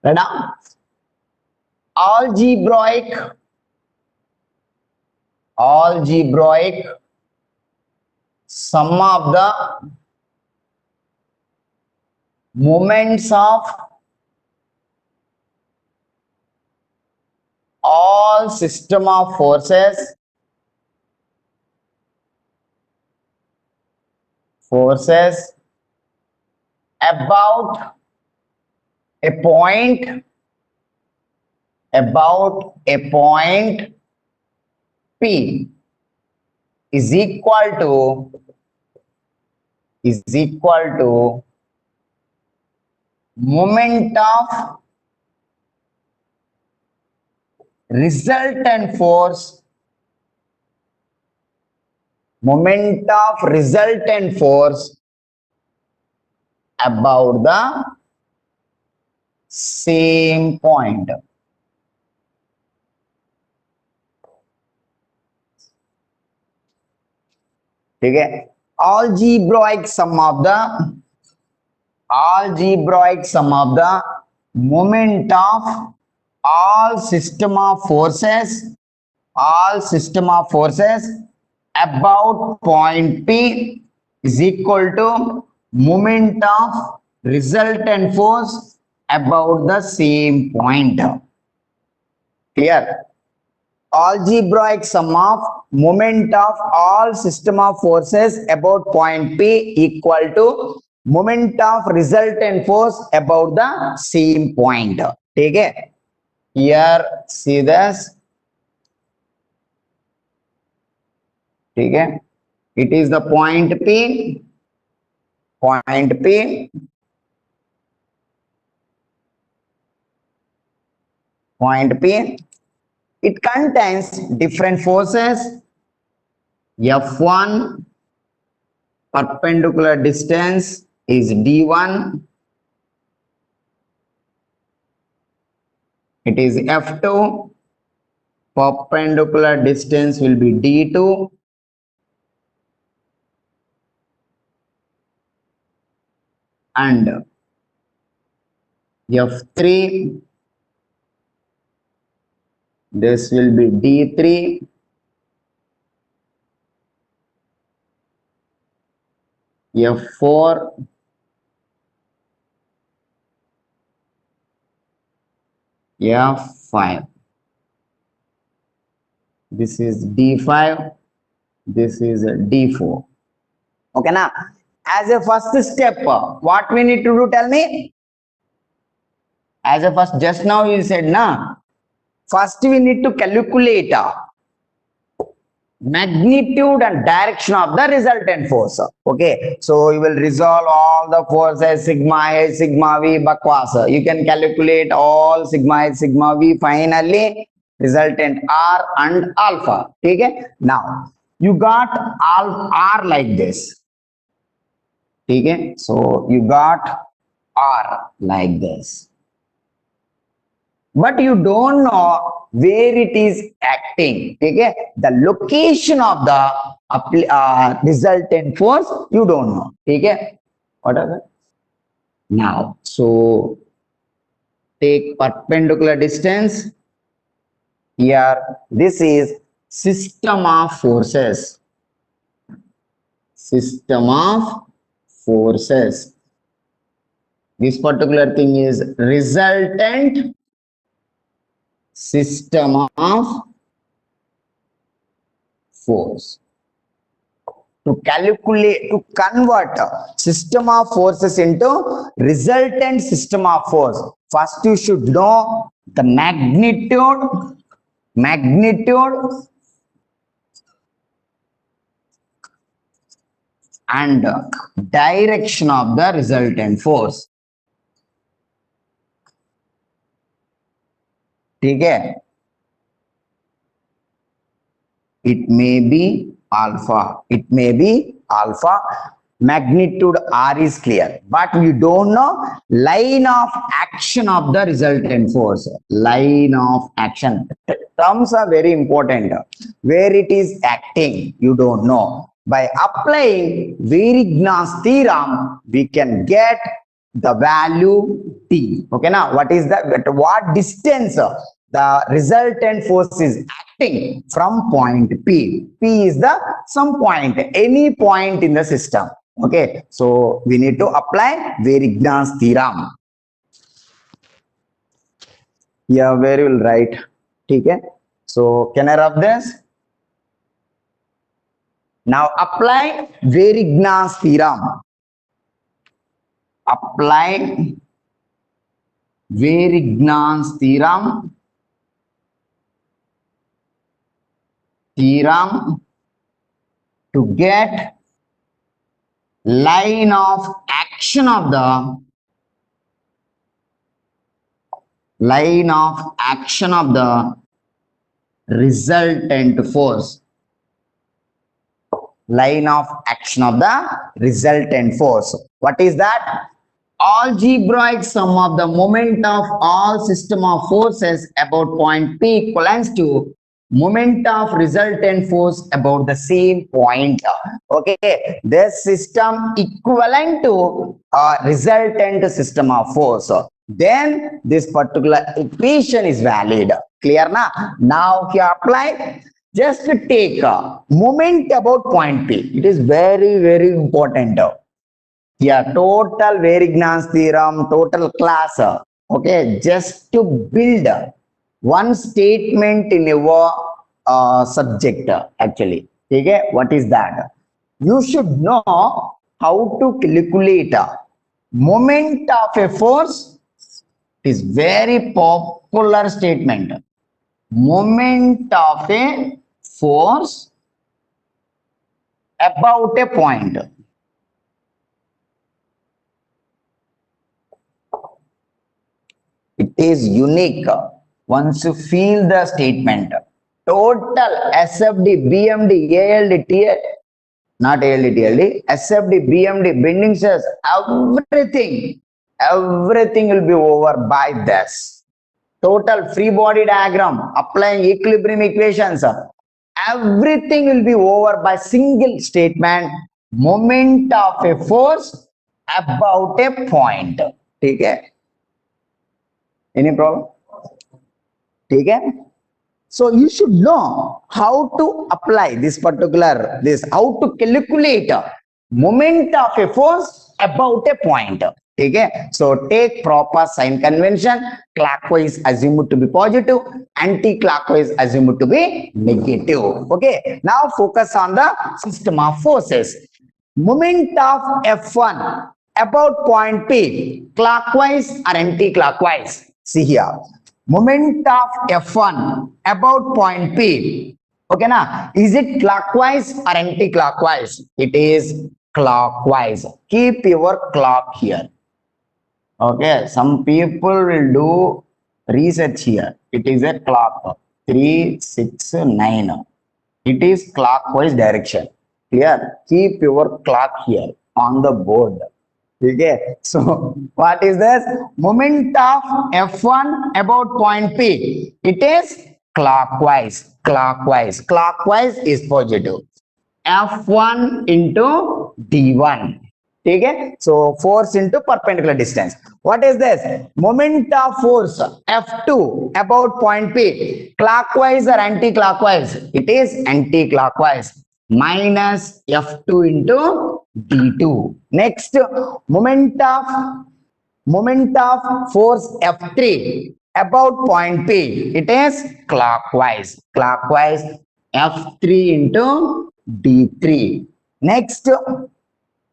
[SPEAKER 1] Write down. Algebraic sum of the moments of all system of forces about a point P is equal to moment of resultant force about the same point. ठीक है? Algebraic sum of the moment of all system of forces all system of forces about point P is equal to moment of resultant force about the same point. Clear? Algebraic sum of moment of all system of forces about point P equal to moment of resultant force about the same point. ठीक है? Here see this. ठीक है? It is the point P. Point P. Point P. It contains different forces. F1 perpendicular distance is D1. It is F2 perpendicular distance will be D2. And F3, this will be D3. F4, F5. This is D5. This is D4. Okay, now as a first step, what we need to do? Tell me. As a first, just now you said, na. First, we need to calculate magnitude and direction of the resultant force. Okay, so you will resolve all the forces sigma H, sigma V, bakwas. You can calculate all sigma H, sigma V. Finally, resultant R and alpha. Okay, now you got R like this. Okay, so you got R like this. But you don't know where it is acting. Okay, the location of the resultant force you don't know. Okay, whatever. Now, so take perpendicular distance. Here, this is system of forces. System of forces. This particular thing is resultant system of force. To calculate, to convert system of forces into resultant system of force, first you should know the magnitude and direction of the resultant force. ठीक है? It may be alpha. It may be alpha. Magnitude R is clear, but you don't know line of action of the resultant force. Line of action. Terms are very important. Where it is acting, you don't know. By applying Virigna's theorem, we can get the value T. Okay, now what is that? What distance the resultant force is acting from point P? P is the some point, any point in the system. Okay, so we need to apply Virigna's theorem. Yeah, where you will write. Okay, so can I rub this? Now apply Virigna's theorem. Apply Virigna's theorem. To get line of action of the resultant force. Line of action of the resultant force. What is that? Algebraic sum of the moment of all system of forces about point P equivalents to moment of resultant force about the same point. Okay, this system equivalent to a resultant system of force. Then this particular equation is valid. Clear na? Now here apply Just take a moment about point P. It is very, very important. Yeah, total Varignans theorem, total class. Okay, just to build one statement in your subject actually. Okay, what is that? You should know how to calculate moment of a force. Is very popular statement. Moment of a force about a point. It is unique. Once you feel the statement, total SFD, BMD, ALD, TL, not ALD, TLD, SFD, BMD, bending stress, everything will be over by this. Total free body diagram, applying equilibrium equations, everything will be over by single statement, moment of a force about a point. Okay? Any problem? Okay? So you should know how to apply this particular, how to calculate moment of a force about a point. Okay? So take proper sign convention, clockwise assume it to be positive, anti-clockwise assume it to be negative. Okay? Now focus on the system of forces. Moment of F1 about point P, clockwise or anti-clockwise? See here. Moment of F1 about point P. Okay, na? Is it clockwise or anti-clockwise? It is clockwise. Keep your clock here. Okay, some people will do research here. It is a clock 3, 6, 9. It is clockwise direction. Clear? Keep your clock here on the board. Okay. So what is this? Moment of F1 about point P. It is clockwise. Clockwise. Clockwise is positive. F1 into D1. Okay. So force into perpendicular distance. What is this? Moment of force F2 about point P. Clockwise or anti-clockwise? It is anti-clockwise. Minus F2 into D2. Next, moment of force F3 about point P. It is clockwise. Clockwise. F3 into D3. Next,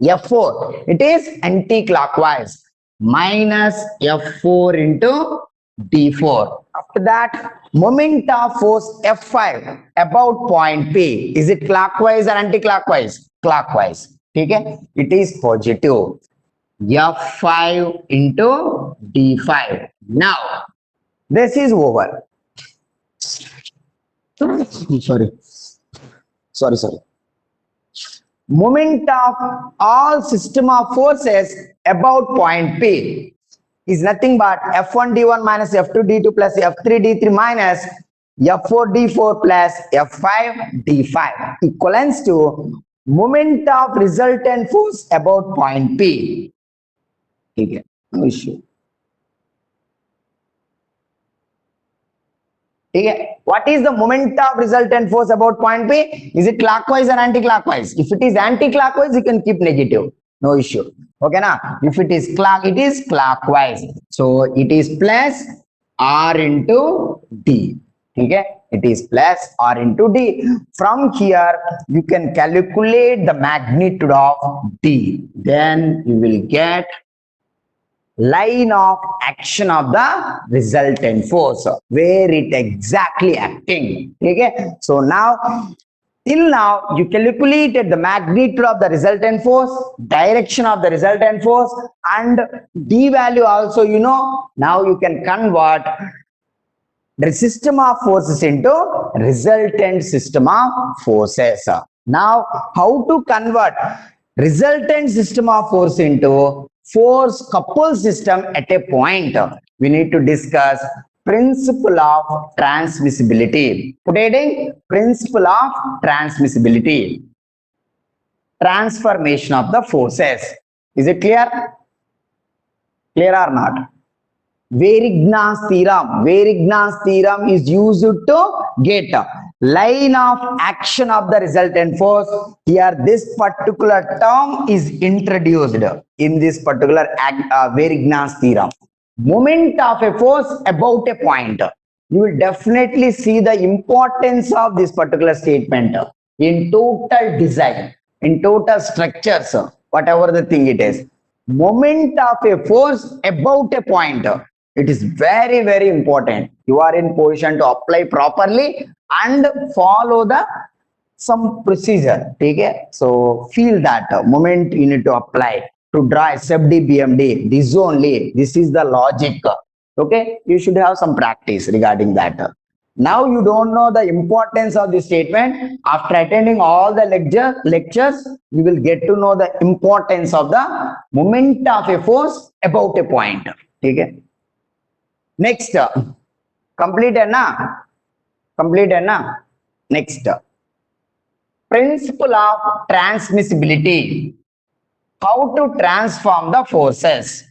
[SPEAKER 1] F4. It is anti-clockwise. Minus F4 into D4. After that, moment of force F5 about point P. Is it clockwise or anti-clockwise? Clockwise. Okay? It is positive. F5 into D5. Now, this is over. Sorry. Moment of all system of forces about point P is nothing but F1 D1 minus F2 D2 plus F3 D3 minus F4 D4 plus F5 D5 equivalents to moment of resultant force about point P. Okay, no issue. Okay. What is the moment of resultant force about point P? Is it clockwise or anti-clockwise? If it is anti-clockwise, you can keep negative. No issue. Okay, na? If it is clockwise. So it is plus R into D. Okay. It is plus R into D. From here, you can calculate the magnitude of D. Then you will get line of action of the resultant force, where it exactly acting. Okay, so now till now you calculated the magnitude of the resultant force, direction of the resultant force, and D value also you know. Now you can convert the system of forces into resultant system of forces. Now how to convert resultant system of force into force coupled system at a point? We need to discuss principle of transmissibility. Put heading principle of transmissibility. Transformation of the forces. Is it clear? Clear or not? Varignan's theorem. Varignan's theorem is used to get line of action of the resultant force. Here this particular term is introduced in this particular Verignas theorem. Moment of a force about a point. You will definitely see the importance of this particular statement in total design, in total structures, whatever the thing it is. Moment of a force about a point. It is very, very important. You are in position to apply properly and follow the some procedure. Okay? So feel that moment you need to apply to draw SFD BMD. This is the logic. Okay, you should have some practice regarding that. Now you don't know the importance of this statement. After attending all the lectures, you will get to know the importance of the moment of a force about a point. Okay. Next, complete है ना? Complete है ना? Next, principle of transmissibility. How to transform the forces.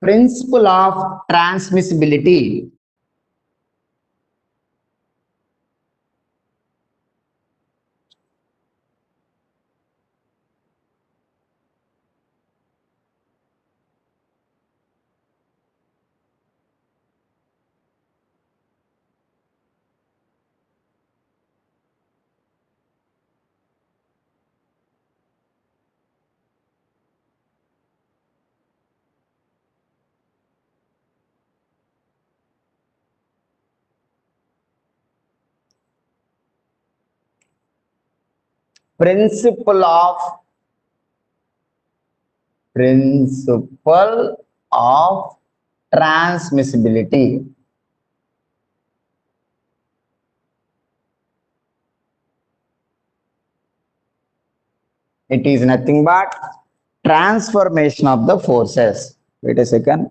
[SPEAKER 1] Principle of transmissibility. Principle of transmissibility. It is nothing but transformation of the forces. Wait a second.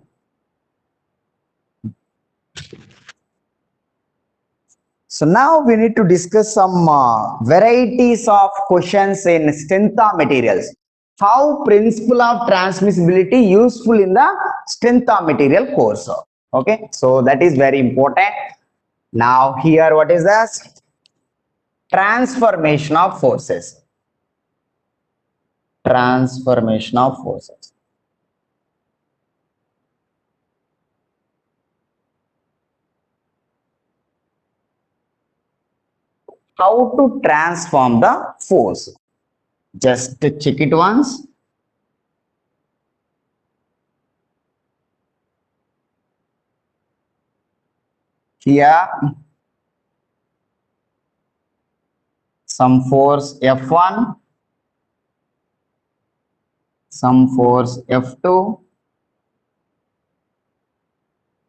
[SPEAKER 1] So now we need to discuss some varieties of questions in strength of materials. How principle of transmissibility useful in the strength of material course. Okay, so that is very important. Now here what is this? Transformation of forces. Transformation of forces. How to transform the force? Just check it once. Here, some force F1, some force F2,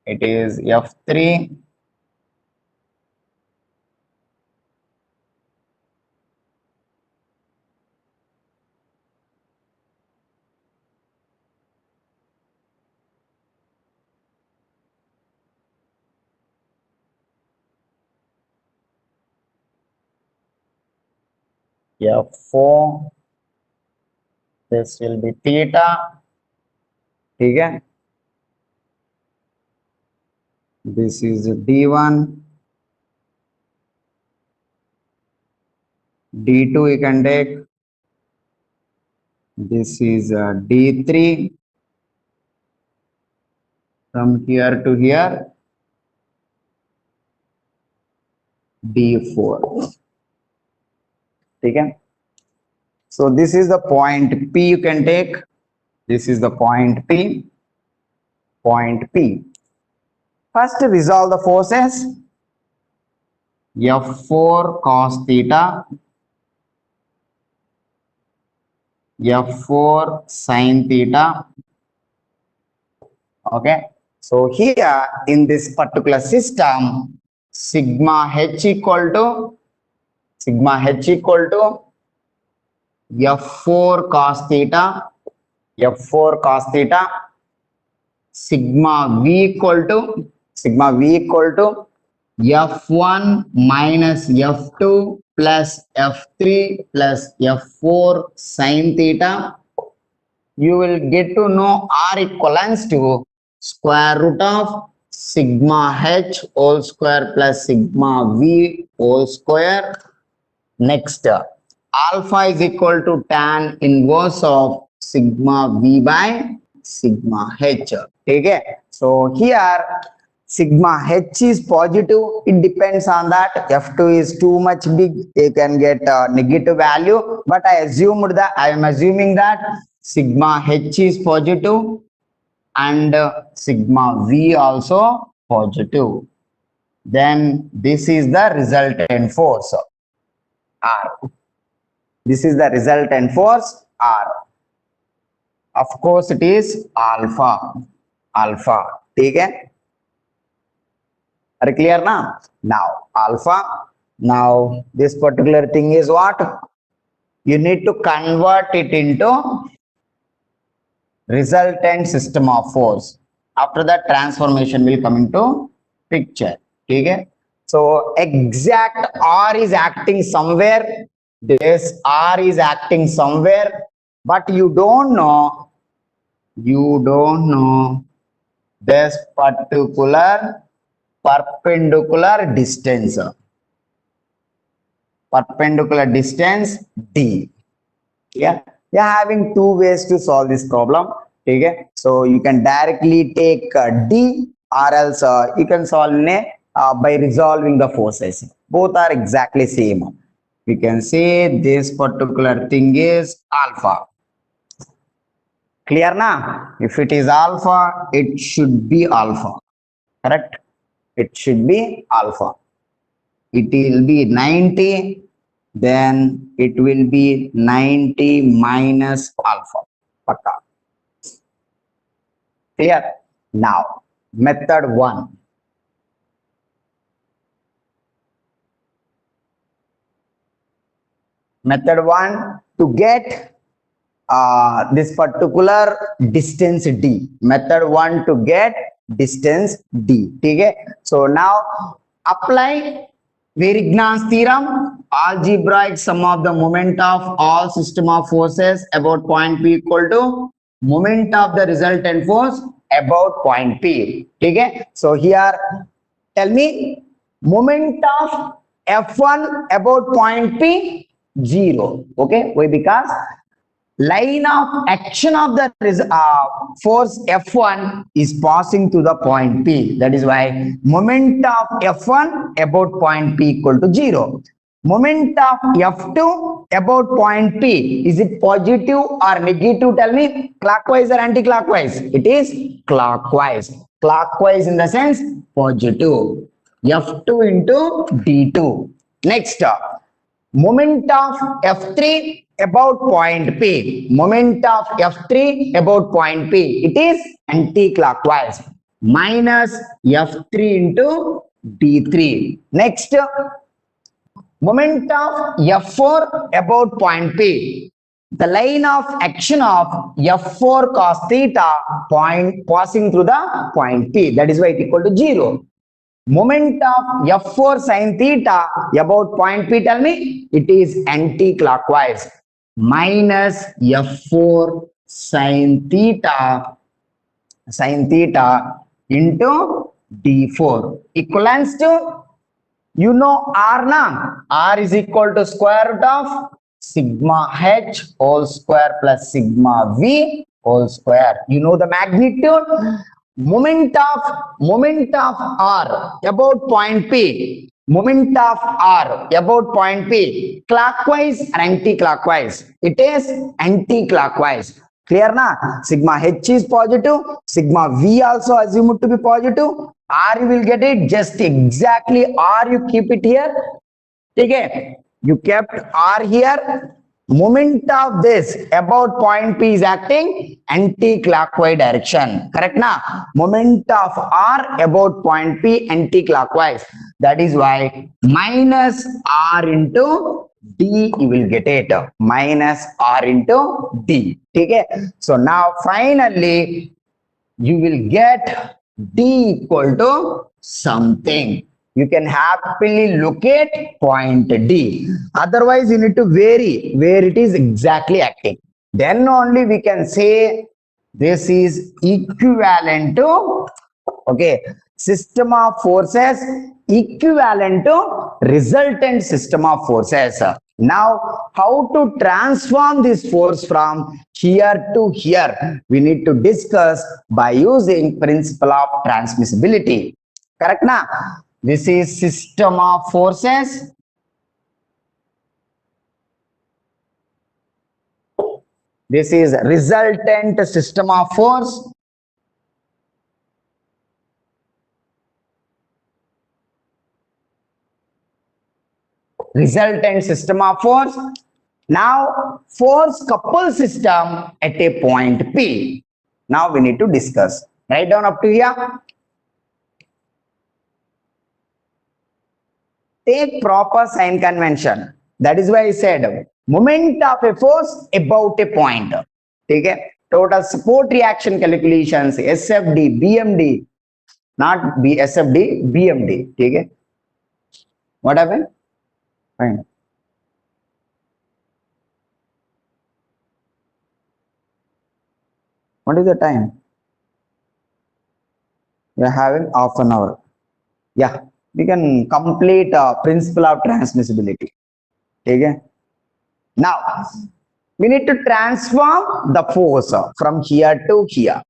[SPEAKER 1] it is F3, F4, this will be theta, okay? This is D1, D2 you can take, this is D3, from here to here, D4, okay? So this is the point P you can take, this is the point P, point P. First resolve the forces, F4 cos theta, F4 sin theta. Okay, so here in this particular system, sigma h equal to F4 cos theta, F4 cos theta, sigma V equal to F1 minus F2 plus F3 plus F4 sin theta. You will get to know R equivalents to square root of sigma h whole square plus sigma v whole square. Next, alpha is equal to tan inverse of sigma v by sigma h. Okay. So here sigma h is positive. It depends on that. F2 is too much big. You can get a negative value. But I am assuming that sigma h is positive and sigma v also positive. Then this is the resultant force R. This is the resultant force R. Of course, it is alpha. Alpha. Okay? Are you clear now? Now, alpha. Now, this particular thing is what? You need to convert it into resultant system of force. After that, transformation will come into picture. Okay? So, exact R is acting somewhere. This R is acting somewhere, but you don't know this particular perpendicular distance. Perpendicular distance D. Yeah, you're having two ways to solve this problem. Okay, so you can directly take D, or else you can solve by resolving the forces. Both are exactly same. We can say this particular thing is alpha. Clear now? If it is alpha, it should be alpha. Correct? It should be alpha. It will be 90, then it will be 90 minus alpha. Pakka. Clear? Now, method 1. Method 1, to get this particular distance D. Method 1 to get distance D. Okay? So now apply Varignon's theorem. Algebraic sum of the moment of all system of forces about point P equal to moment of the resultant force about point P. Okay? So here tell me moment of F1 about point P 0. Okay? Why? Because line of action of the force F1 is passing to the point P. That is why moment of F1 about point P equal to 0. Moment of F2 about point P, is it positive or negative? Tell me, clockwise or anti-clockwise? It is clockwise. Clockwise in the sense positive. F2 into D2. Next, moment of F3 about point P. Moment of F3 about point P. It is anti-clockwise. Minus F3 into D3. Next, moment of F4 about point P. The line of action of F4 cos theta point passing through the point P. That is why it equal to 0. Moment of F4 sin theta about point P, tell me, it is anti-clockwise. Minus F4 sin theta into D4 equivalents to, you know, R na? R is equal to square root of sigma h whole square plus sigma v whole square. You know the magnitude. Moment of R about point P. Moment of R about point P. Clockwise or anti-clockwise? It is anti-clockwise. Clear na? Sigma h is positive. Sigma v also assumed to be positive. R you will get it just exactly R you keep it here. Okay, you kept R here. Moment of this about point P is acting anti-clockwise direction. Correct na? Moment of R about point P anti-clockwise. That is why minus R into D you will get it. Minus R into D. Okay. So now finally you will get D equal to something. You can happily locate point D. Otherwise, you need to vary where it is exactly acting. Then only we can say this is equivalent to, okay, system of forces equivalent to resultant system of forces. Now, how to transform this force from here to here? We need to discuss by using principle of transmissibility. Correct na? This is system of forces. This is resultant system of force. Resultant system of force. Now, force couple system at a point P. Now we need to discuss. Write down up to here. Take proper sign convention. That is why I said moment of a force about a point. Okay. Total support reaction calculations, SFD, BMD, not SFD, BMD. Okay. What happened? Fine. What is the time? We are having half an hour. Yeah, we can complete principle of transmissibility. Okay. Now, we need to transform the force from here to here.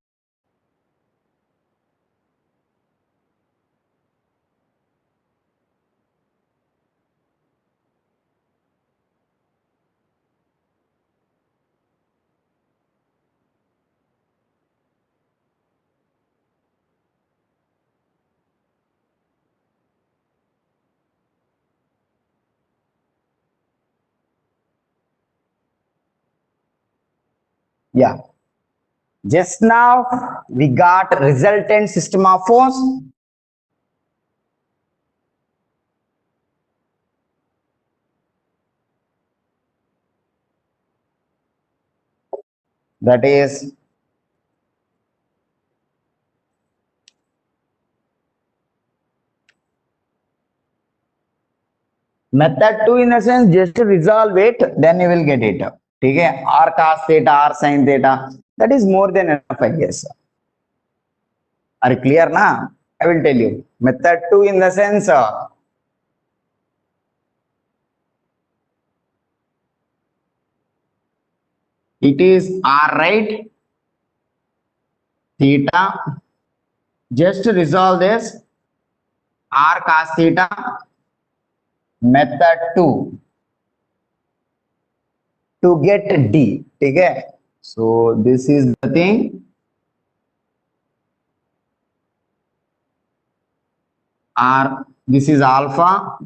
[SPEAKER 1] Yeah. Just now we got resultant system of force. That is method 2 in the sense just resolve it, then you will get it. Okay, r cos theta, r sin theta, that is more than enough, I guess. Are you clear now? I will tell you. Method 2 in the sense it is r right theta. Just resolve this r cos theta. Method 2 to get d. Okay, so this is the thing. R, this is alpha,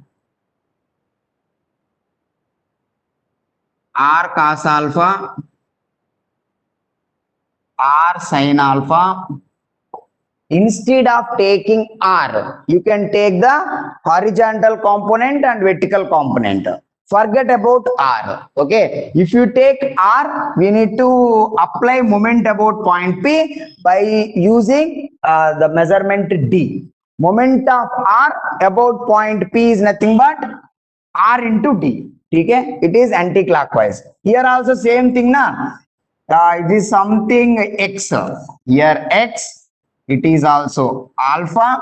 [SPEAKER 1] r cos alpha, r sin alpha. Instead of taking r, you can take the horizontal component and vertical component. Forget about r. Okay, if you take r, we need to apply moment about point P by using the measurement d. Moment of r about point P is nothing but r into d. Okay, it is anti-clockwise. Here also same thing na. It is something x. Here x, it is also alpha.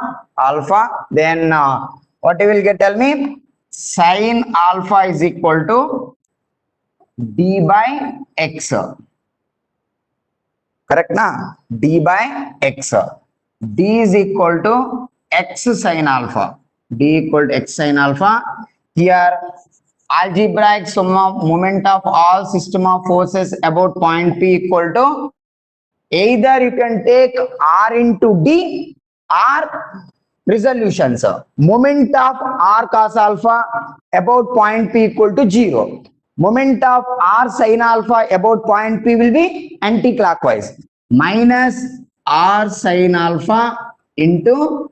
[SPEAKER 1] Then what you will get? Tell me. Sin alpha is equal to d by x. Correct na? D by x. D is equal to x sin alpha. D equal to x sin alpha. Here algebraic sum of moment of all system of forces about point P equal to either you can take r into d or resolutions. Moment of r cos alpha about point P equal to 0. Moment of r sin alpha about point P will be anti-clockwise. Minus r sin alpha into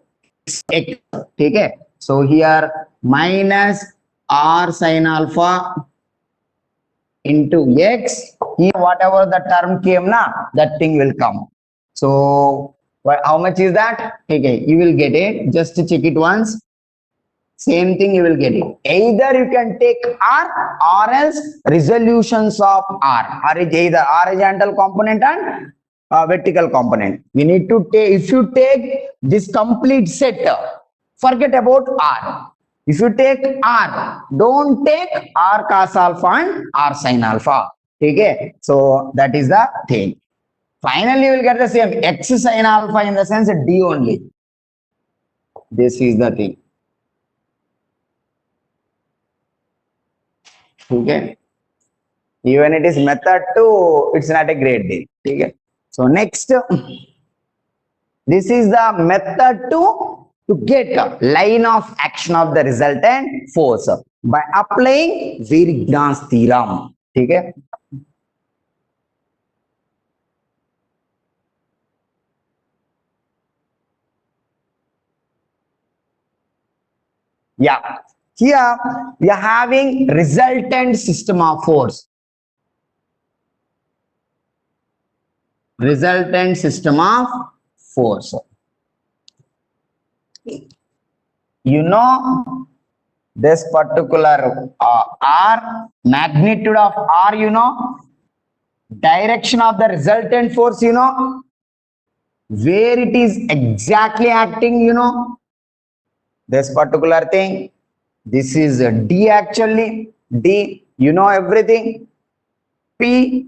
[SPEAKER 1] x. Okay. So here minus r sin alpha into x. Here whatever the term came na, that thing will come. So how much is that? Okay, you will get it. Just check it once. Same thing you will get it. Either you can take r or else resolutions of r. R is either horizontal component and vertical component. We need to take, if you take this complete set, forget about R. If you take R, don't take R cos alpha and R sin alpha. Okay, so that is the thing. Finally, you will get the same X sin alpha in the sense D only. This is the thing. Okay. Even it is method 2, it's not a great deal. Okay. So next, this is the method to get a line of action of the resultant force by applying Virgnan's theorem. Okay. Yeah. Here we are having resultant system of force. Resultant system of force. You know this particular R, magnitude of R, you know, direction of the resultant force, you know, where it is exactly acting, you know, this particular thing. This is a D actually. D, you know everything. P,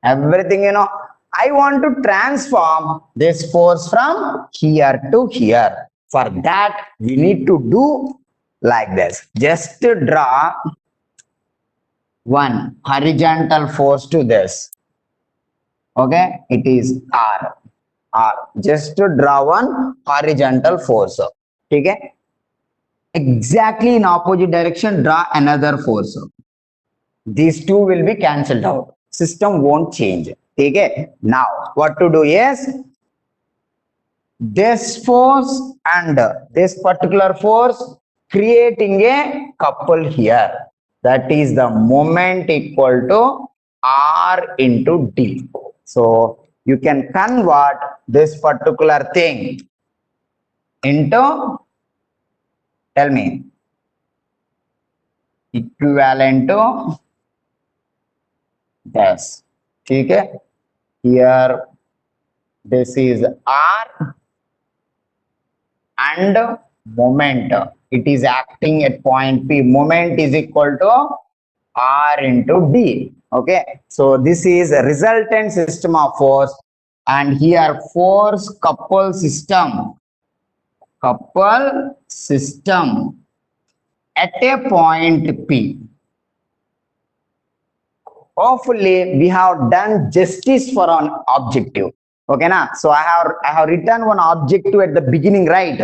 [SPEAKER 1] everything, you know. I want to transform this force from here to here. For that, we need to do like this. Just to draw one horizontal force to this. Okay, it is R. R. Just to draw one horizontal force. Okay. Exactly in opposite direction, draw another force. These two will be cancelled out. System won't change. Okay. Now, what to do is this force and this particular force creating a couple here. That is the moment equal to R into D. So you can convert this particular thing into, tell me, equivalent to this. Okay. Here this is R and moment. It is acting at point P. Moment is equal to R into D. Okay. So this is a resultant system of force, and here force couple system. Couple system at a point P. Hopefully we have done justice for an objective. Okay, na? So I have written one objective at the beginning, right?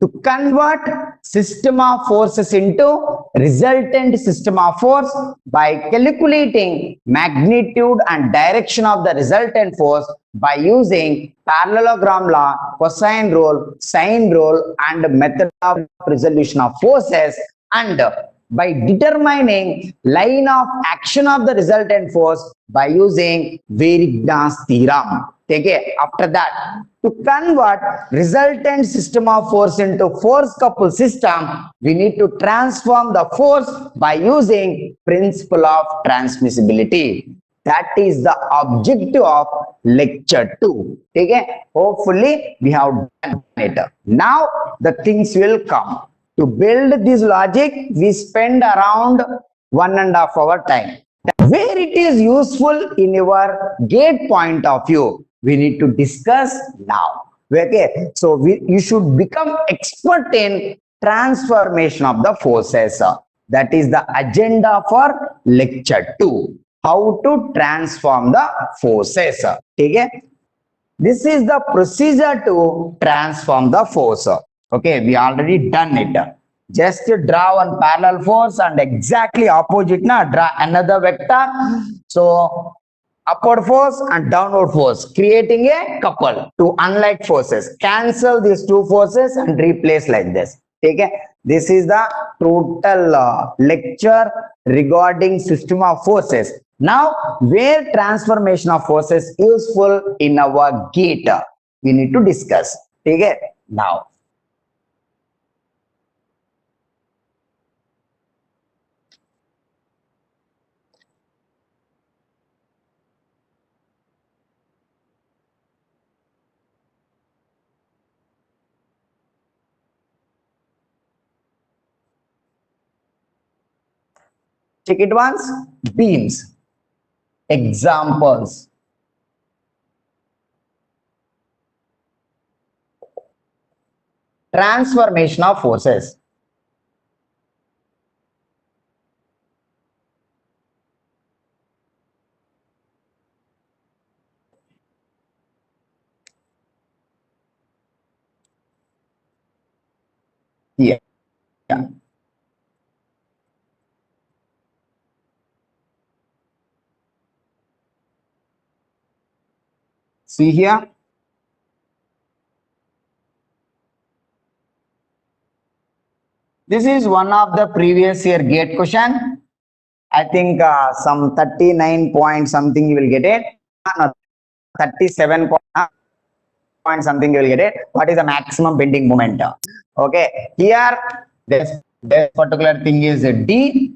[SPEAKER 1] To convert system of forces into resultant system of force by calculating magnitude and direction of the resultant force by using parallelogram law, cosine rule, sine rule, and method of resolution of forces, and by determining line of action of the resultant force by using Virgnan's theorem. Okay, after that, to convert resultant system of force into force couple system, we need to transform the force by using principle of transmissibility. That is the objective of lecture 2. Okay, hopefully we have done it. Now the things will come. To build this logic, we spend around 1.5 hour time. Where it is useful in your gate point of view, we need to discuss now. Okay, so you should become expert in transformation of the forces. That is the agenda for lecture 2. How to transform the forces. Okay, this is the procedure to transform the force. Okay, we already done it. Just draw one parallel force and exactly opposite na draw another vector. So upward force and downward force, creating a couple to unlike forces. Cancel these two forces and replace like this. Okay, this is the total lecture regarding system of forces. Now, where transformation of forces useful in our gate, we need to discuss. Okay, now. Check it once. Beams. Examples. Transformation of forces. Here. Yeah. See here. This is one of the previous year GATE question. I think some 39 point something you will get it. No, 37 point something you will get it. What is the maximum bending moment? Okay, here this particular thing is D.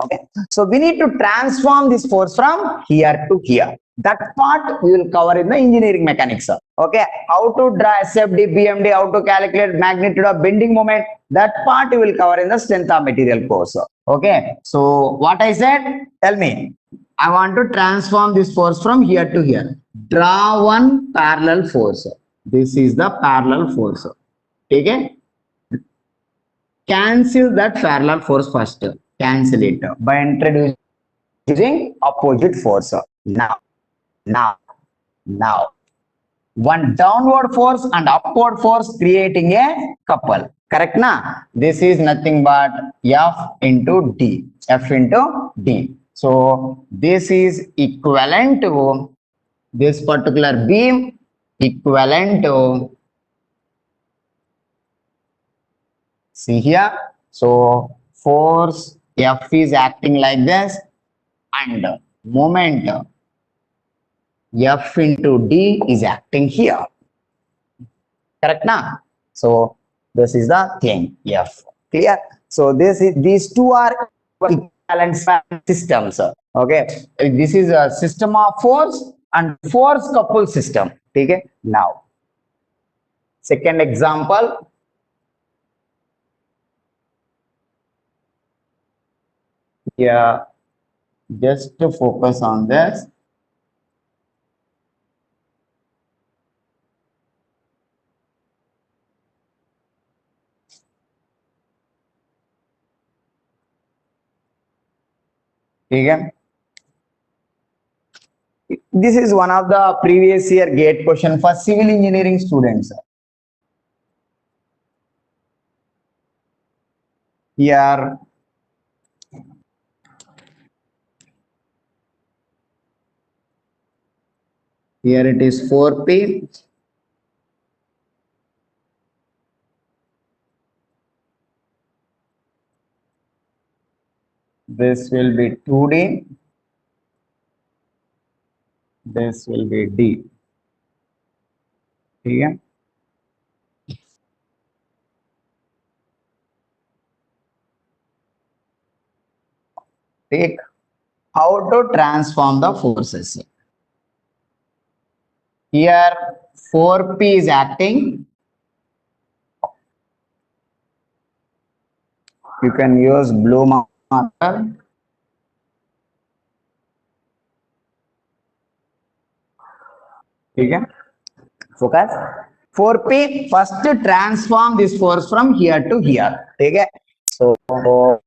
[SPEAKER 1] Okay, so we need to transform this force from here to here. That part we will cover in the engineering mechanics. Okay, how to draw SFD, BMD, how to calculate magnitude of bending moment. That part we will cover in the strength of material course. Okay, so what I said, tell me. I want to transform this force from here to here. Draw one parallel force. This is the parallel force. Okay, cancel that parallel force first. Cancel it by introducing opposite force. Now, one downward force and upward force creating a couple. Correct na? This is nothing but F into D. F into D. So this is equivalent to this particular beam equivalent to, see here. So force F is acting like this and moment F into D is acting here. Correct na? So this is the thing F. Clear? So these two are equivalent systems. Okay. This is a system of force and force couple system. Okay. Now, second example. Yeah, just to focus on this. Okay. This is one of the previous year GATE question for civil engineering students. Here, it is 4P. This will be 2D. This will be D. Okay. Take how to transform the forces. Here 4P is acting. You can use blue marker. Okay. Focus. 4P, first transform this force from here to here. Okay. So draw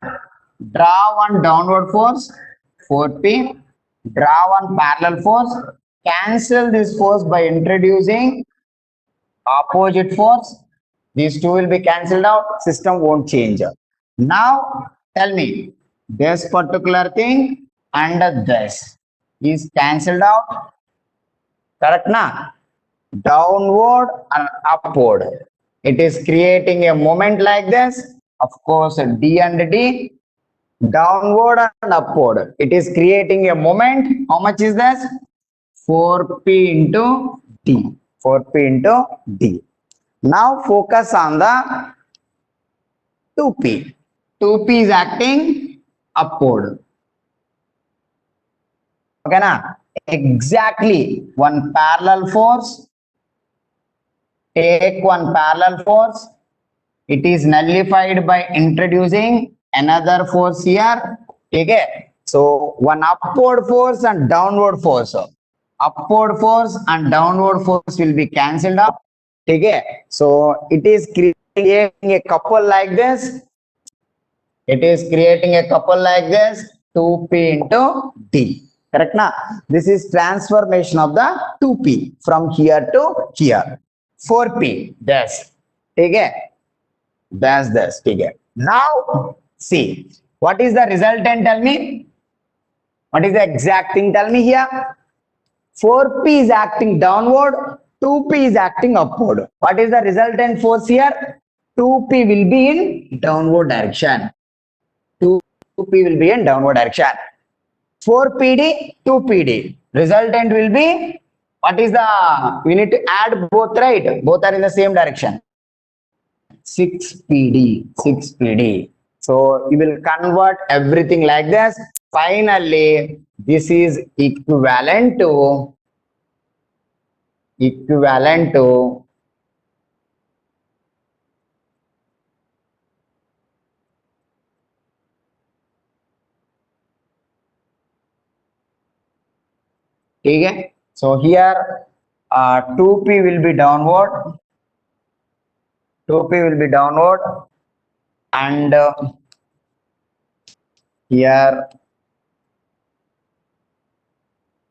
[SPEAKER 1] one downward force, 4P, draw one parallel force, cancel this force by introducing opposite force. These two will be cancelled out, system won't change. Now tell me, this particular thing and this is cancelled out. Correct na? Downward and upward. It is creating a moment like this. Of course, D and D, downward and upward. It is creating a moment. How much is this? 4P into D. 4P into D. Now focus on the 2P. 2P is acting upward. Okay na? Exactly one parallel force. Take one parallel force. It is nullified by introducing another force here. ठीक है. So one upward force and downward force. Upward force and downward force will be cancelled up. ठीक है. So it is creating a couple like this. It is creating a couple like this. 2p into d. Correct na? This is transformation of the 2p from here to here. 4p. This. ठीक है. That's this. ठीक है. Now see. What is the resultant? Tell me. What is the exact thing? Tell me here. 4p is acting downward. 2p is acting upward. What is the resultant force here? 2p will be in downward direction. 2p will be in downward direction. 4pd, 2pd. Resultant will be, what is the, we need to add both, right? Both are in the same direction. 6pd. So you will convert everything like this. Finally, this is equivalent to ठीक है. So here 2p will be downward. 2p will be downward, and here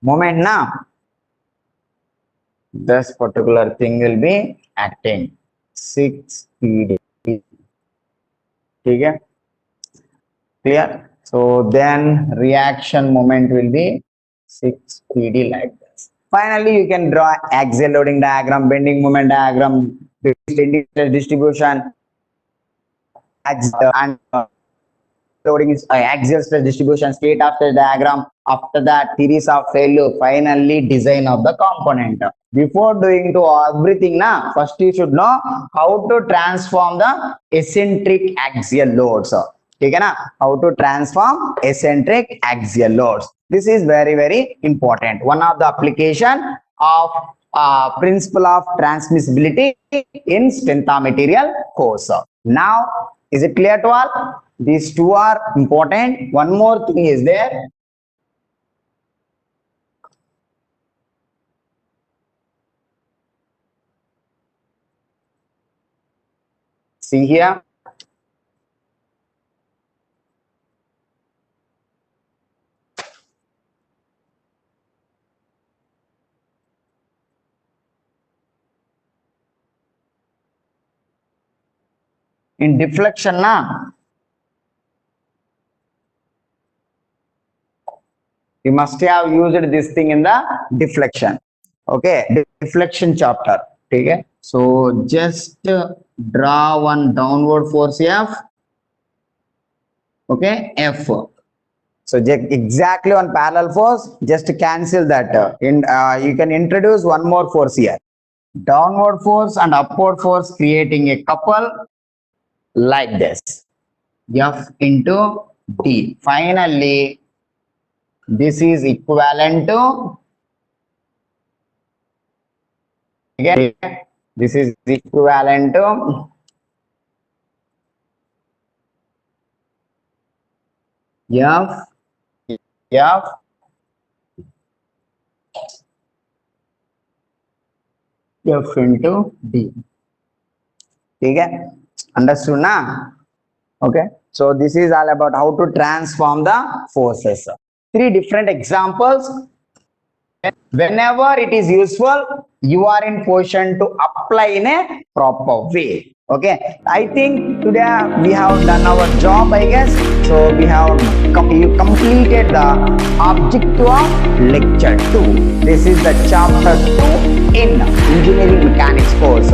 [SPEAKER 1] moment now. This particular thing will be acting 6pd. ठीक है. Clear? So then reaction moment will be 6pd like this. Finally, you can draw axial loading diagram, bending moment diagram, distribution, and loading is axial stress distribution, state of stress diagram. After that, theories of failure. Finally, design of the component. Before doing to everything, first you should know how to transform the eccentric axial loads. ठीक है ना? How to transform eccentric axial loads. This is very, very important. One of the application of principle of transmissibility in strength of material course. Now, is it clear to all? These two are important. One more thing is there. See here. In deflection, you must have used this thing in the deflection. Okay, deflection chapter. Okay, so just draw one downward force F. Okay, F. So exactly one parallel force, just cancel that. You can introduce one more force here. Downward force and upward force creating a couple like this. F into D. Finally, this is equivalent to, again, this is equivalent to F into D. ठीक है? Understood ना? Okay. So this is all about how to transform the forces. 3 different examples. Whenever it is useful, you are in position to apply in a proper way. Okay. I think today we have done our job, I guess. So we have completed the objective of lecture 2. This is the chapter 2 in engineering mechanics course.